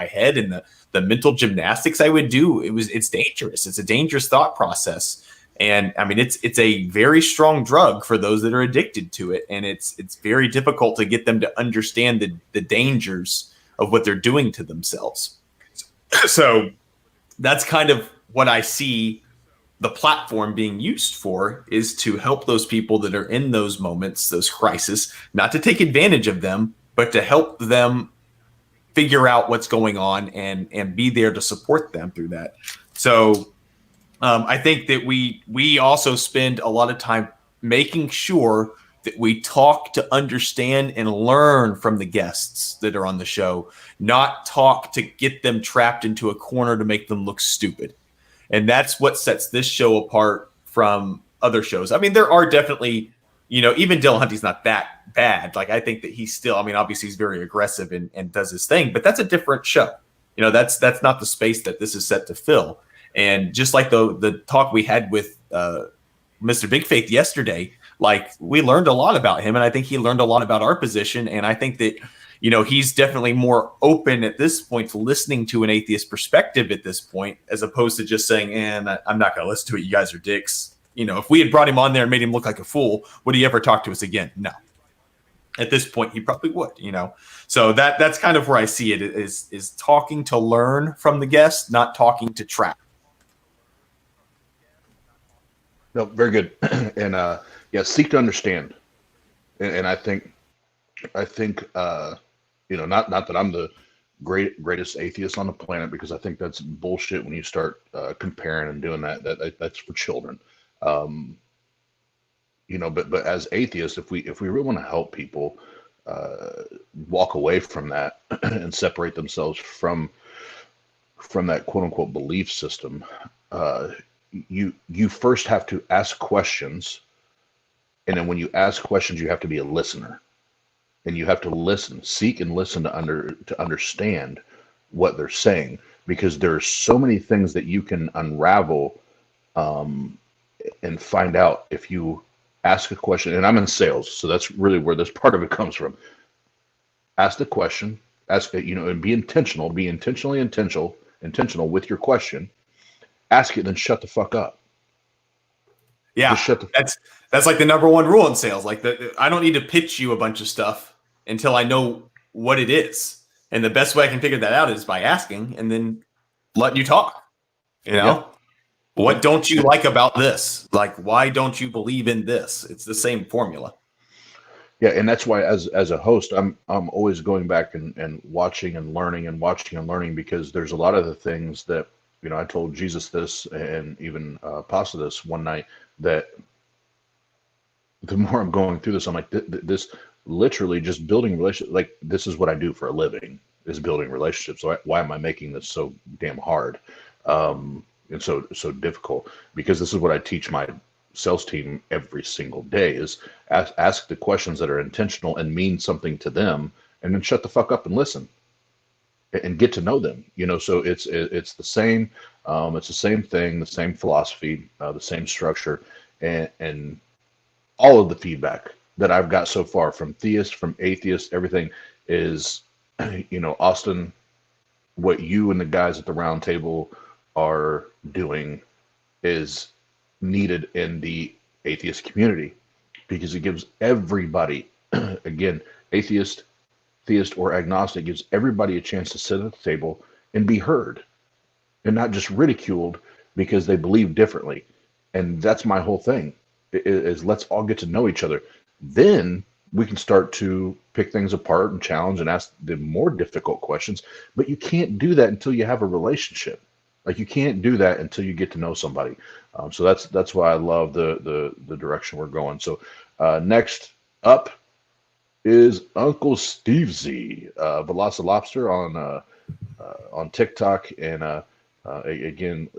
head, and the mental gymnastics I would do, it's dangerous. It's a dangerous thought process. And I mean, it's a very strong drug for those that are addicted to it. And it's very difficult to get them to understand the dangers of what they're doing to themselves. So that's kind of what I see the platform being used for, is to help those people that are in those moments, those crises, not to take advantage of them, but to help them figure out what's going on and be there to support them through that. So I think that we also spend a lot of time making sure that we talk to understand and learn from the guests that are on the show, not talk to get them trapped into a corner to make them look stupid. And that's what sets this show apart from other shows. I mean, there are definitely, even Dylan Hunty's not that bad. Like, I think that he's still, obviously he's very aggressive and does his thing, but that's a different show. That's not the space that this is set to fill. And just like the talk we had with Mr. Big Faith yesterday, like, we learned a lot about him, and I think he learned a lot about our position. And I think that, he's definitely more open at this point to listening to an atheist perspective at this point, as opposed to just saying, I'm not going to listen to it. You guys are dicks. If we had brought him on there and made him look like a fool, would he ever talk to us again? No. At this point, he probably would, So that's kind of where I see it, is talking to learn from the guest, not talking to trap. No, very good. And seek to understand. And I think not that I'm the greatest atheist on the planet, because I think that's bullshit when you start comparing and doing that's for children. But as atheists, if we really want to help people walk away from that and separate themselves from that quote unquote belief system, you first have to ask questions, and then when you ask questions, you have to be a listener, and you have to listen, seek and listen to understand what they're saying, because there's so many things that you can unravel and find out if you ask a question. And I'm in sales, so that's really where this part of it comes from. Ask the question, and be intentional, be intentionally intentional with your question. Ask it, then shut the fuck up. Yeah, Just shut the. that's like the number one rule in sales. Like I don't need to pitch you a bunch of stuff until I know what it is. And the best way I can figure that out is by asking and then letting you talk. You know, Yeah. what don't you like about this? Like, why don't you believe in this? It's the same formula. Yeah, and that's why as a host, I'm always going back and watching and learning and watching and learning, because there's a lot of the things that, you know, I told Jesus this and even Pasta this one night, that the more I'm going through this, I'm like, this literally just building relationships. Like, this is what I do for a living, is building relationships. So why am I making this so damn hard, and so difficult? Because this is what I teach my sales team every single day: is ask the questions that are intentional and mean something to them, and then shut the fuck up and listen and get to know them. You know, so it's the same. It's the same thing, the same philosophy, the same structure, and all of the feedback that I've got so far from theists, from atheists, everything is, you know, Austin, what you and the guys at the round table are doing is needed in the atheist community, because it gives everybody, again, atheist, theist, or agnostic, gives everybody a chance to sit at the table and be heard and not just ridiculed because they believe differently. And that's my whole thing, is let's all get to know each other. Then we can start to pick things apart and challenge and ask the more difficult questions. But you can't do that until you have a relationship. Like, you can't do that until you get to know somebody. So that's why I love the direction we're going. So next up is Uncle Steve Z, Velocilobster on TikTok, and again,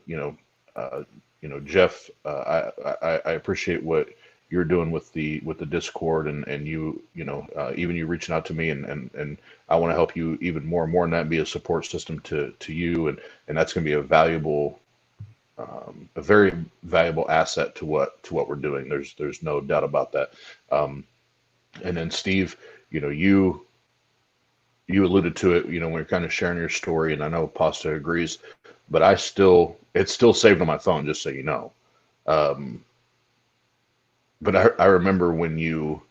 Jeff, I appreciate what you're doing with the Discord, and even you reaching out to me, and I want to help you even more and more, and that be a support system to you, and that's going to be a very valuable asset to what we're doing. There's no doubt about that. And then Steve, you alluded to it, when you're kind of sharing your story, and I know Pasta agrees, but it's still saved on my phone, just so you know. But I remember when you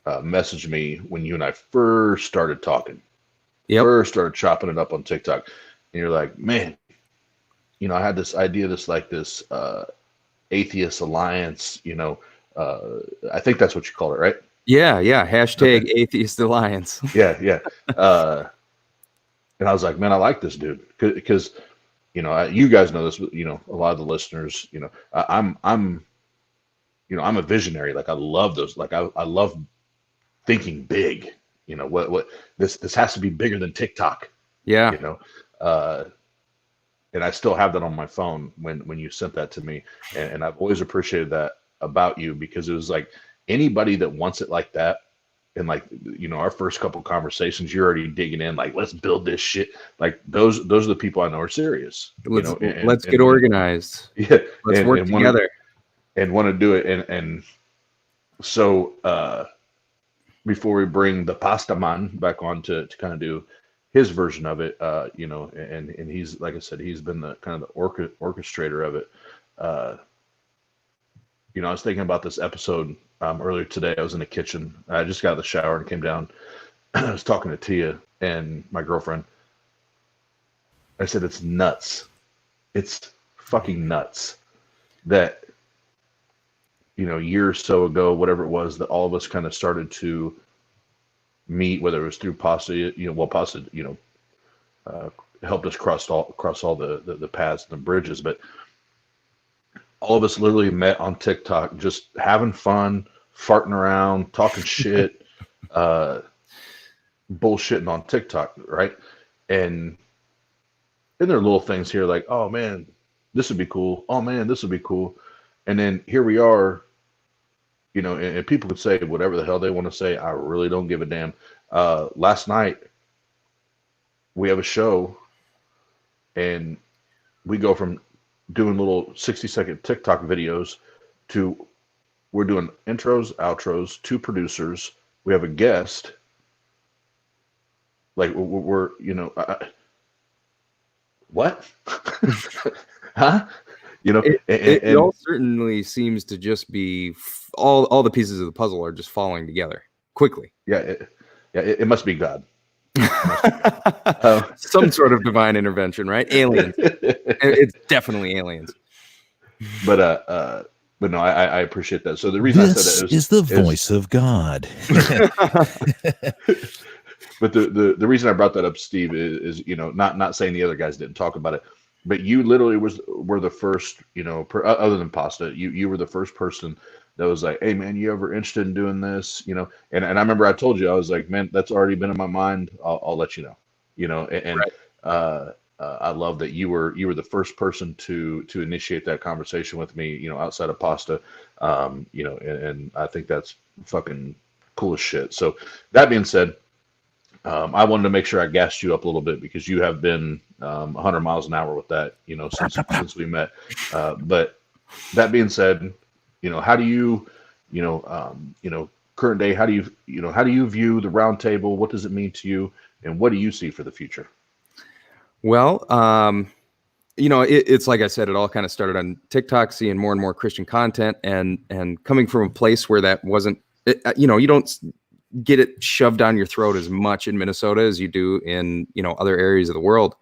messaged me when you and I first started talking, first started chopping it up on TikTok, and you're like, man, I had this idea, this atheist alliance, I think that's what you call it, right? Yeah. Hashtag okay. Atheist Alliance. Yeah. And I was like, man, I like this dude, because, you guys know this, a lot of the listeners, I'm a visionary. Like, I love those. Like, I love thinking big. What this has to be bigger than TikTok. Yeah. And I still have that on my phone when you sent that to me, and I've always appreciated that about you, because it was like, anybody that wants it like that, and like, our first couple conversations, you're already digging in, like, let's build this shit. Like, those are the people I know are serious. Let's get organized. Yeah, let's work together. And want to do it. And so before we bring the Pasta Man back on to kind of do his version of it, and he's, like I said, he's been the kind of the orchestrator of it. I was thinking about this episode earlier today. I was in the kitchen. I just got out of the shower and came down. I was talking to Tia and my girlfriend. I said, it's nuts. It's fucking nuts that, a year or so ago, whatever it was, that all of us kind of started to meet, whether it was through Pasta, Pasta, helped us cross all the paths and the bridges, but all of us literally met on TikTok, just having fun, farting around, talking shit, bullshitting on TikTok, right? And then there are little things here like, oh man, this would be cool. Oh man, this would be cool. And then here we are, and people could say whatever the hell they want to say. I really don't give a damn. Last night, we have a show, and we go from doing little 60-second TikTok videos to we're doing intros, outros, 2 producers. We have a guest. Like, we're what? Huh? You know, It all certainly seems to just be all the pieces of the puzzle are just falling together quickly. yeah, it must be God. Some sort of divine intervention, right? Aliens. It's definitely aliens. But no, I appreciate that. So the reason I said that is the voice of God. But the reason I brought that up, Steve, is not saying the other guys didn't talk about it, but you literally were the first, other than Pasta, you were the first person that was like, hey man, you ever interested in doing this? And I remember I told you, I was like, man, that's already been in my mind. I'll let you know. And Right. I love that you were the first person to initiate that conversation with me, outside of Pasta, and I think that's fucking cool as shit. So that being said, I wanted to make sure I gassed you up a little bit because you have been 100 miles an hour with that, since we met. But that being said, how do you, current day, how do you view the round table? What does it mean to you, and what do you see for the future? Well, it's like I said, it all kind of started on TikTok, seeing more and more Christian content, and coming from a place where that wasn't, you don't get it shoved down your throat as much in Minnesota as you do in, other areas of the world.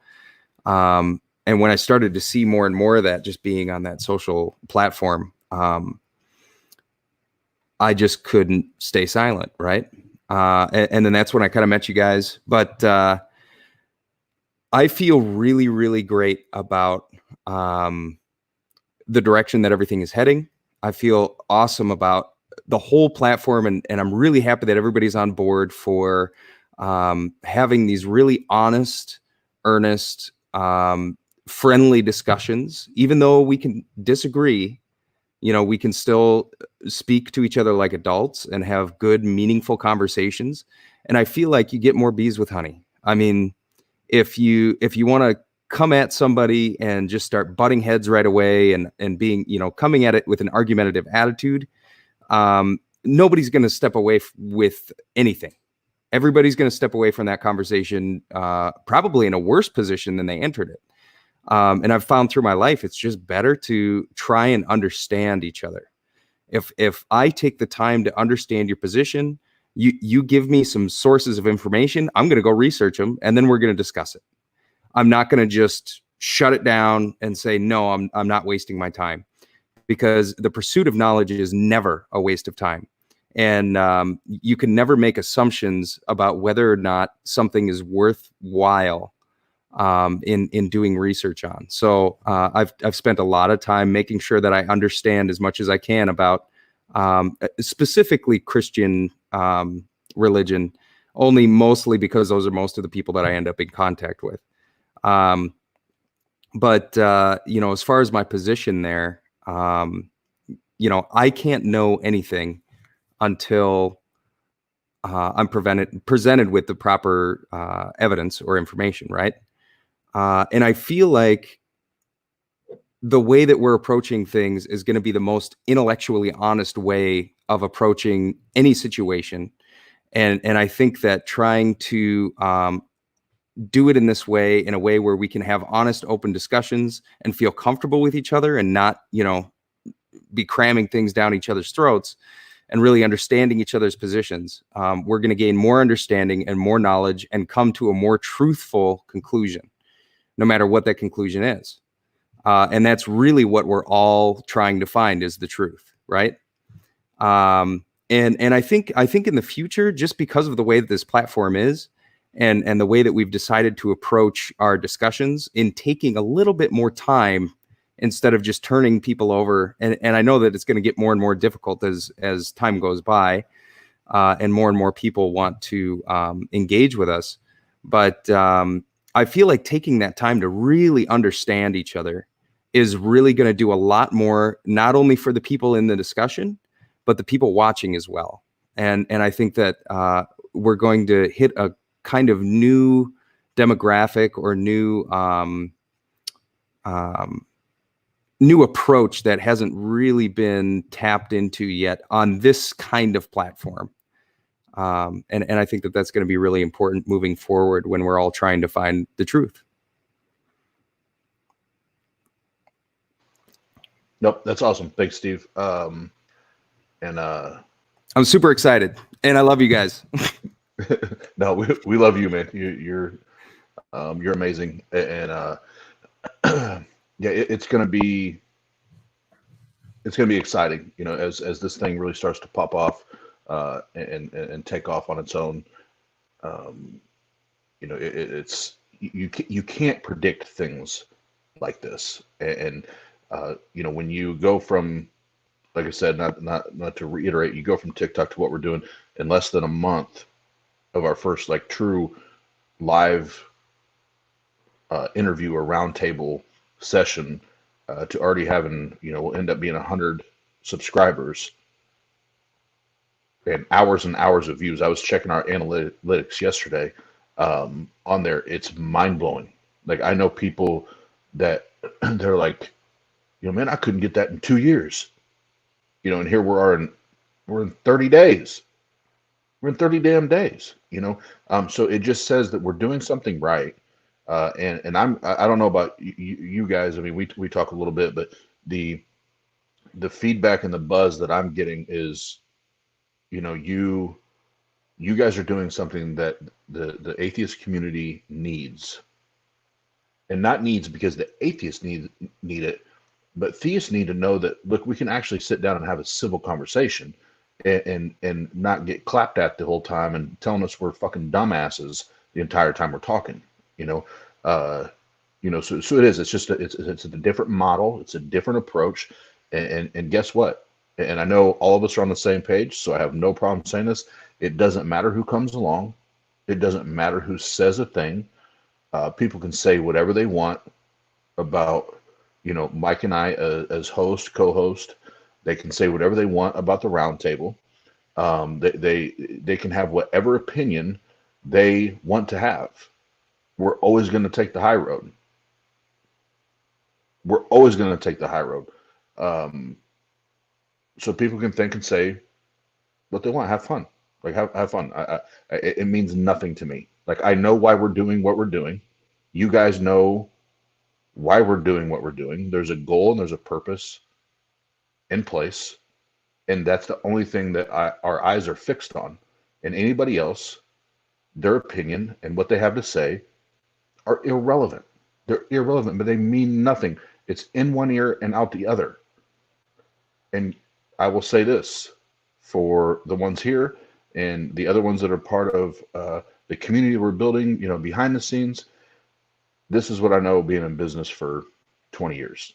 And when I started to see more and more of that, just being on that social platform, I just couldn't stay silent. Right. And then that's when I kind of met you guys. But I feel really, really great about the direction that everything is heading. I feel awesome about the whole platform, and I'm really happy that everybody's on board for having these really honest, earnest, friendly discussions. Even though we can disagree, we can still speak to each other like adults and have good, meaningful conversations. And I feel like you get more bees with honey. I mean, if you want to come at somebody and just start butting heads right away and being, coming at it with an argumentative attitude, nobody's going to step away with anything. Everybody's going to step away from that conversation, probably in a worse position than they entered it. And I've found through my life, it's just better to try and understand each other. If I take the time to understand your position, you give me some sources of information, I'm going to go research them, and then we're going to discuss it. I'm not going to just shut it down and say, no, I'm not wasting my time, because the pursuit of knowledge is never a waste of time. And you can never make assumptions about whether or not something is worthwhile in doing research on. So I've spent a lot of time making sure that I understand as much as I can about specifically Christian religion, only mostly because those are most of the people that I end up in contact with. But as far as my position there, I can't know anything until I'm presented with the proper evidence or information, right? And I feel like the way that we're approaching things is going to be the most intellectually honest way of approaching any situation. And I think that trying to do it in this way, in a way where we can have honest, open discussions and feel comfortable with each other and not, be cramming things down each other's throats, and really understanding each other's positions, we're going to gain more understanding and more knowledge and come to a more truthful conclusion, no matter what that conclusion is. And that's really what we're all trying to find, is the truth, right? And I think in the future, just because of the way that this platform is, and the way that we've decided to approach our discussions, in taking a little bit more time instead of just turning people over. And I know that it's going to get more and more difficult as time goes by, and more people want to engage with us. But I feel like taking that time to really understand each other is really going to do a lot more, not only for the people in the discussion, but the people watching as well. And I think that we're going to hit a kind of new demographic or new approach that hasn't really been tapped into yet on this kind of platform. And I think that that's going to be really important moving forward when we're all trying to find the truth. Nope, that's awesome. Thanks, Steve. And I'm super excited, and I love you guys. no, we love you, man. You're amazing, and yeah, it's gonna be exciting, you know, as this thing really starts to pop off and take off on its own. You know, it's you can't predict things like this, and you know, when you go from, like I said, not to reiterate, you go from TikTok to what we're doing in less than a month of our first like true live interview or roundtable session to already having, you know, we'll end up being 100 subscribers and hours of views. I was checking our analytics yesterday on there. It's mind blowing. Like, I know people that they're like, you know, man, I couldn't get that in 2 years. You know, and here we're in 30 days. We're in 30 damn days, you know? So it just says that we're doing something right. And I don't know about you guys. I mean, we talk a little bit, but the feedback and the buzz that I'm getting is, you know, you guys are doing something that the atheist community needs, and not needs because the atheists need it, but theists need to know that, look, we can actually sit down and have a civil conversation and not get clapped at the whole time and telling us we're fucking dumbasses the entire time we're talking, you know. So it is, it's just it's a different model, it's a different approach, and guess what? And I know all of us are on the same page, so I have no problem saying this. It doesn't matter who comes along. It doesn't matter who says a thing. People can say whatever they want about, you know, Mike and I as host, co-host. They can say whatever they want about the roundtable. They can have whatever opinion they want to have. We're always going to take the high road. We're always going to take the high road. So people can think and say what they want. Have fun. Like, have fun. It means nothing to me. Like, I know why we're doing what we're doing. You guys know why we're doing what we're doing. There's a goal and there's a purpose in place. And that's the only thing that our eyes are fixed on. And anybody else, their opinion and what they have to say are irrelevant. They're irrelevant, but they mean nothing. It's in one ear and out the other. And I will say this for the ones here and the other ones that are part of the community we're building, you know, behind the scenes. This is what I know, being in business for 20 years.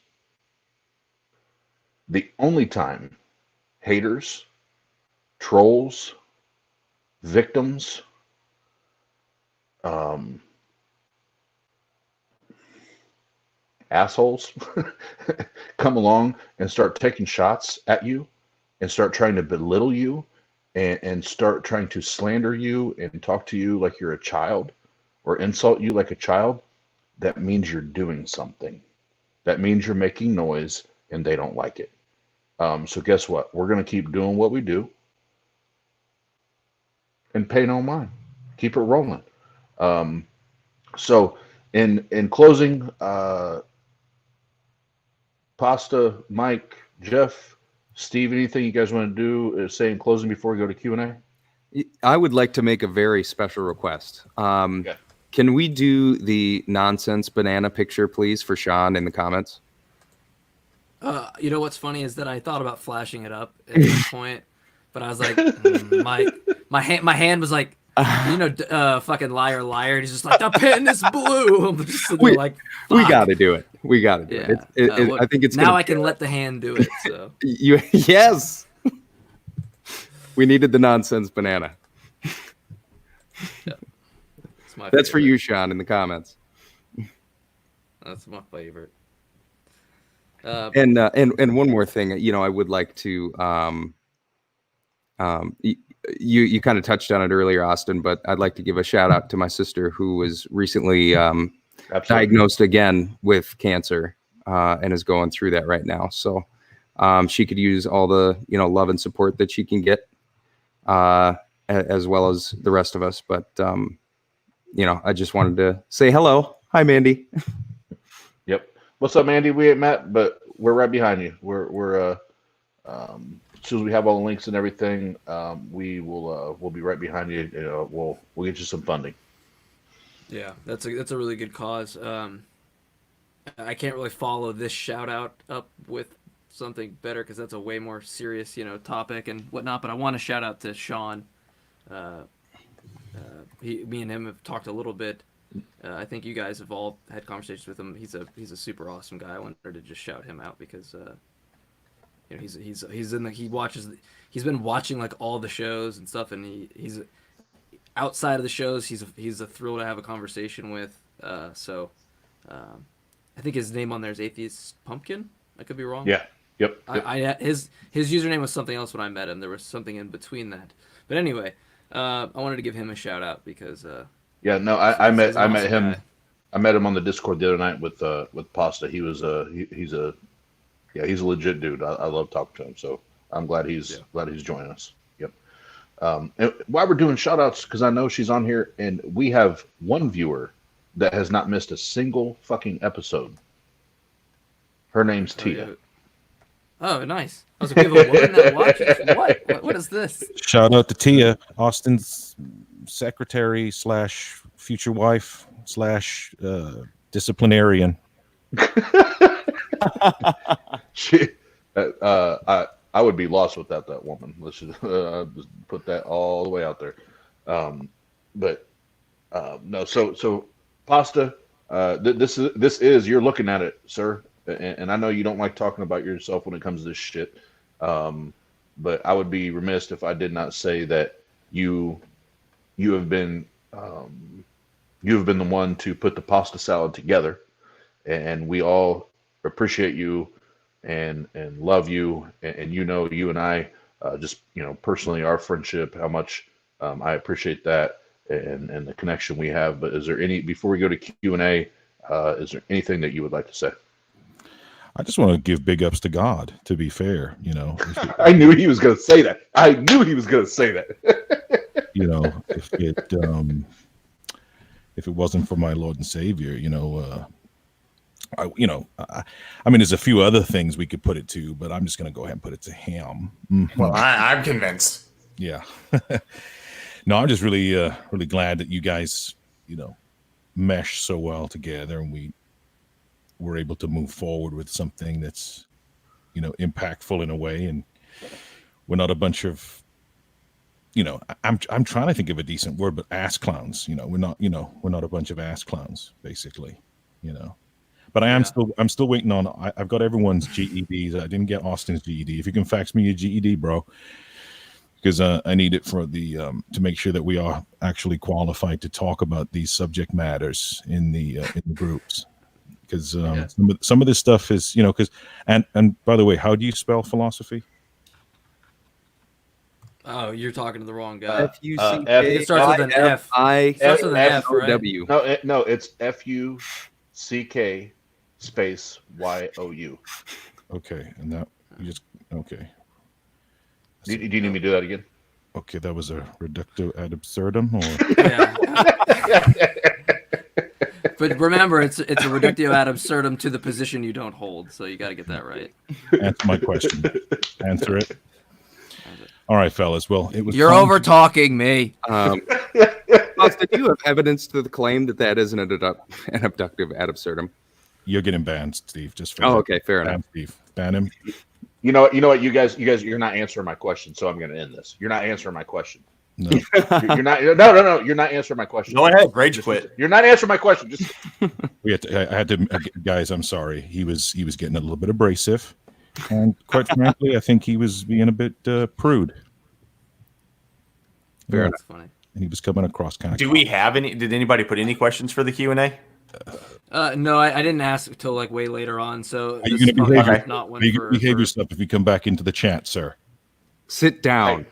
The only time haters, trolls, victims, assholes come along and start taking shots at you and start trying to belittle you and start trying to slander you and talk to you like you're a child or insult you like a child, that means you're doing something. That means you're making noise and they don't like it. So guess what? We're going to keep doing what we do and pay no mind. Keep it rolling. So in closing, Pasta, Mike, Jeff, Steve, anything you guys want to do say in closing before we go to Q&A? I would like to make a very special request. Okay. Can we do the nonsense banana picture, please, for Sean in the comments? You know what's funny is that I thought about flashing it up at this point, but I was like, my hand was like, you know, fucking liar, liar. And he's just like, the pen is blue. I'm just sitting there like, we got to do it. We got to do it. I think it's now I can let the hand do it. So yes, we needed the nonsense banana. Yeah. That's for you, Sean, in the comments. That's my favorite. And one more thing, you know, I would like to, you kind of touched on it earlier, Austin, but I'd like to give a shout out to my sister who was recently diagnosed again with cancer and is going through that right now. So she could use all the, you know, love and support that she can get as well as the rest of us. But, you know, I just wanted to say hello. Hi, Mandy. Yep. What's up, Mandy? We ain't met, but we're right behind you. We're as soon as we have all the links and everything, we'll be right behind you. We'll get you some funding. Yeah, that's a really good cause. I can't really follow this shout out up with something better because that's a way more serious, topic and whatnot. But I want to shout out to Sean. Me and him have talked a little bit. I think you guys have all had conversations with him. He's a super awesome guy. I wanted to just shout him out because he's been watching like all the shows and stuff, and he's outside of the shows. He's a thrill to have a conversation with. I think his name on there is Atheist Pumpkin. I could be wrong. Yeah. Yep. His username was something else when I met him. There was something in between that. But anyway, I wanted to give him a shout out because I met him. Guy. I met him on the Discord the other night with Pasta. He's a legit dude. I love talking to him. So I'm glad he's joining us. Yep. And while we're doing shout outs, because I know she's on here, and we have one viewer that has not missed a single fucking episode. Her name's Tia. Oh, nice. I was like, we have a woman that watches. What is this? Shout out to Tia, Austin's secretary / future wife / disciplinarian. I would be lost without that woman. Let's just put that all the way out there. No. So Pasta. This is you're looking at it, sir. And I know you don't like talking about yourself when it comes to this shit. But I would be remiss if I did not say that you have been the one to put the pasta salad together, and we all appreciate you and love you, and you and I just personally our friendship, how much I appreciate that and the connection we have. But is there before we go to Q&A, is there anything that you would like to say? I just want to give big ups to God, to be fair, I knew he was going to say that. If it wasn't for my Lord and Savior, I mean, there's a few other things we could put it to, but I'm just going to go ahead and put it to him. Mm-hmm. Well, I'm convinced. Yeah. No, I'm just really, really glad that you guys, mesh so well together, and we were able to move forward with something that's, impactful in a way. And we're not a bunch of, I'm trying to think of a decent word, but ass clowns. We're not a bunch of ass clowns, basically. But I'm still waiting on. I've got everyone's GEDs. I didn't get Austin's GED. If you can fax me your GED, bro, because I need it for the to make sure that we are actually qualified to talk about these subject matters in the groups. Because some of this stuff is, because and by the way, how do you spell philosophy? Oh, you're talking to the wrong guy. F-U-C-K. It starts with an F. Starts with an F, right? W. No, it's F-U-C-K space Y-O-U. Okay, and that you just okay. Do you need me to do that again? Okay, that was a reductio ad absurdum, or Yeah. But remember, it's a reductio ad absurdum to the position you don't hold, so you got to get that right. Answer my question. Answer it. All right, fellas. Well, it was. You're over talking me. Austin, do you have evidence to the claim that isn't an abductive ad absurdum? You're getting banned, Steve. Just for okay, fair enough. Steve, ban him. You know what, you guys, you're not answering my question, so I'm going to end this. You're not answering my question. No. You're not. No. You're not answering my question. Go ahead, rage quit. You're not answering my question. Just I had to, guys. I'm sorry. He was getting a little bit abrasive, and quite frankly, I think he was being a bit prude. Fair That's funny. And he was coming across kind of. Do we have any? Did anybody put any questions for the Q&A? No, I didn't ask until like way later on. So Are you this going to is behave, not one behave for yourself if you come back into the chat, sir? Sit down.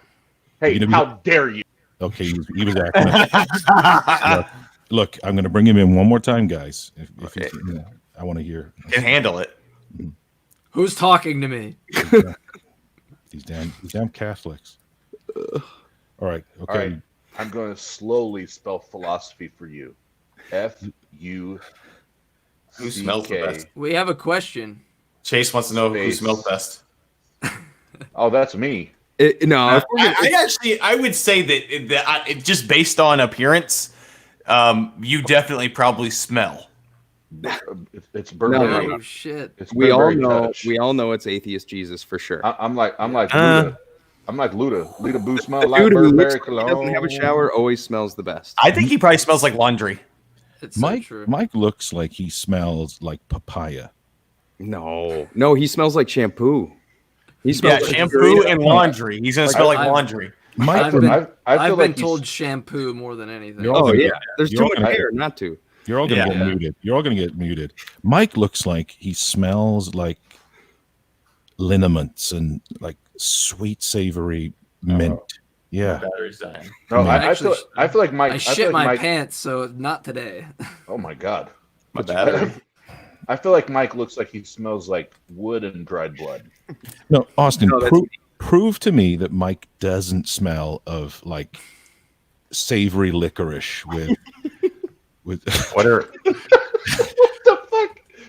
hey, how dare you? Okay, he was acting. Look, I'm going to bring him in one more time, guys. If Okay. I want to hear. Can handle it. Who's talking to me? These damn Catholics. All right. Okay. All right. I'm going to slowly spell philosophy for you. Who smells the F-U-C-K. best? We have a question. Chase wants to know who Face. smells best. Oh, that's me. No, I would say that just based on appearance, you definitely probably smell. It's Burberry. Oh shit! It's we all Burberry know touch. it's Atheist Jesus for sure. I'm like Luda. I'm like Luda. Luda Boo smell The like dude who Burberry looks like he doesn't have a cologne. shower always smells the best. I think he probably smells like laundry. It's so Mike true. Mike looks like he smells like papaya. No, he smells like shampoo. He smells like shampoo and laundry. He's gonna smell like laundry. Mike, I've been, I feel been like told shampoo more than anything. You're all Oh gonna yeah, get- there's you're too all much gonna- hair not to. you're all gonna Yeah. get muted. You're all gonna get muted. Mike looks like he smells like liniments and like sweet savory mint. Yeah. Battery's dying. No, I I feel like Mike. I feel shit like my Mike, pants, so not today. Oh my god. My battery. I feel like Mike looks like he smells like wood and dried blood. No, Austin, No, that's prove to me that Mike doesn't smell of like savory licorice with What are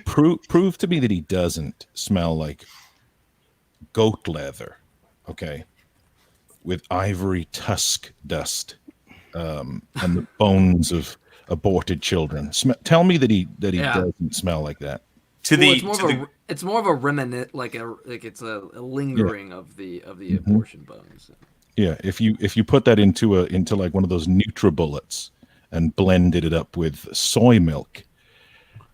prove to me that he doesn't smell like goat leather, okay, with ivory tusk dust, and the bones of aborted children. Tell me that he Yeah. doesn't smell like that. It's more of a remnant, like it's a lingering of the Mm-hmm. abortion bones. Yeah, if you put that into like one of those NutriBullets and blended it up with soy milk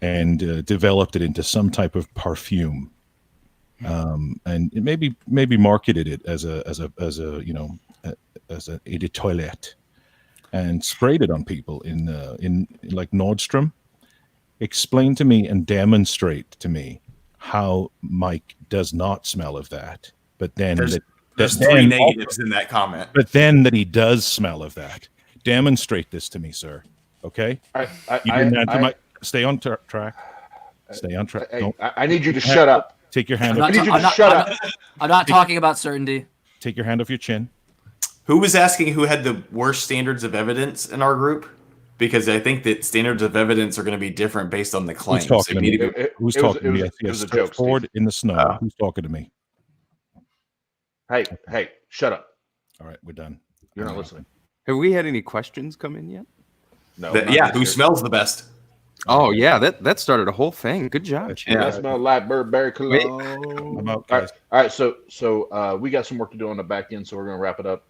and developed it into some type of perfume, and it maybe marketed it as a as a eau de toilette and sprayed it on people in like Nordstrom. Explain to me and demonstrate to me how Mike does not smell of that, but then there's three negatives in that comment. but then that he does smell of that. Demonstrate this to me, sir. Okay? Stay on track. Stay on track. Don't I need you to shut up. take your hand I'm off. not, need you I'm to not- shut I'm not- I'm not talking about certainty. Take your hand off your chin. Who was asking who had the worst standards of evidence in our group? Because I think that standards of evidence are going to be different based on the claims. Who's talking to They me? need to be- Who's It was- talking to me? I see it a was a joke, surfboard Steve. in the snow. Who's talking to me? Hey, shut up. All right, we're done. You're not listening. Have we had any questions come in yet? No. that- not yeah, this who year. smells the best? Oh yeah, that started a whole thing. Good job. Chad. I smell like Burberry I'm cologne. out, All guys. right. So we got some work to do on the back end, so we're gonna wrap it up.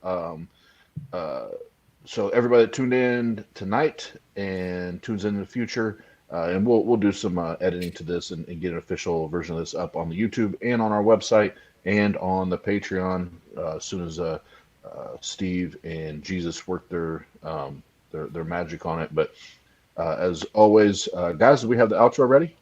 So everybody that tuned in tonight and tunes in the future, and we'll do some editing to this and get an official version of this up on the YouTube and on our website and on the Patreon as soon as Steve and Jesus work their magic on it. But as always, guys, do we have the outro ready?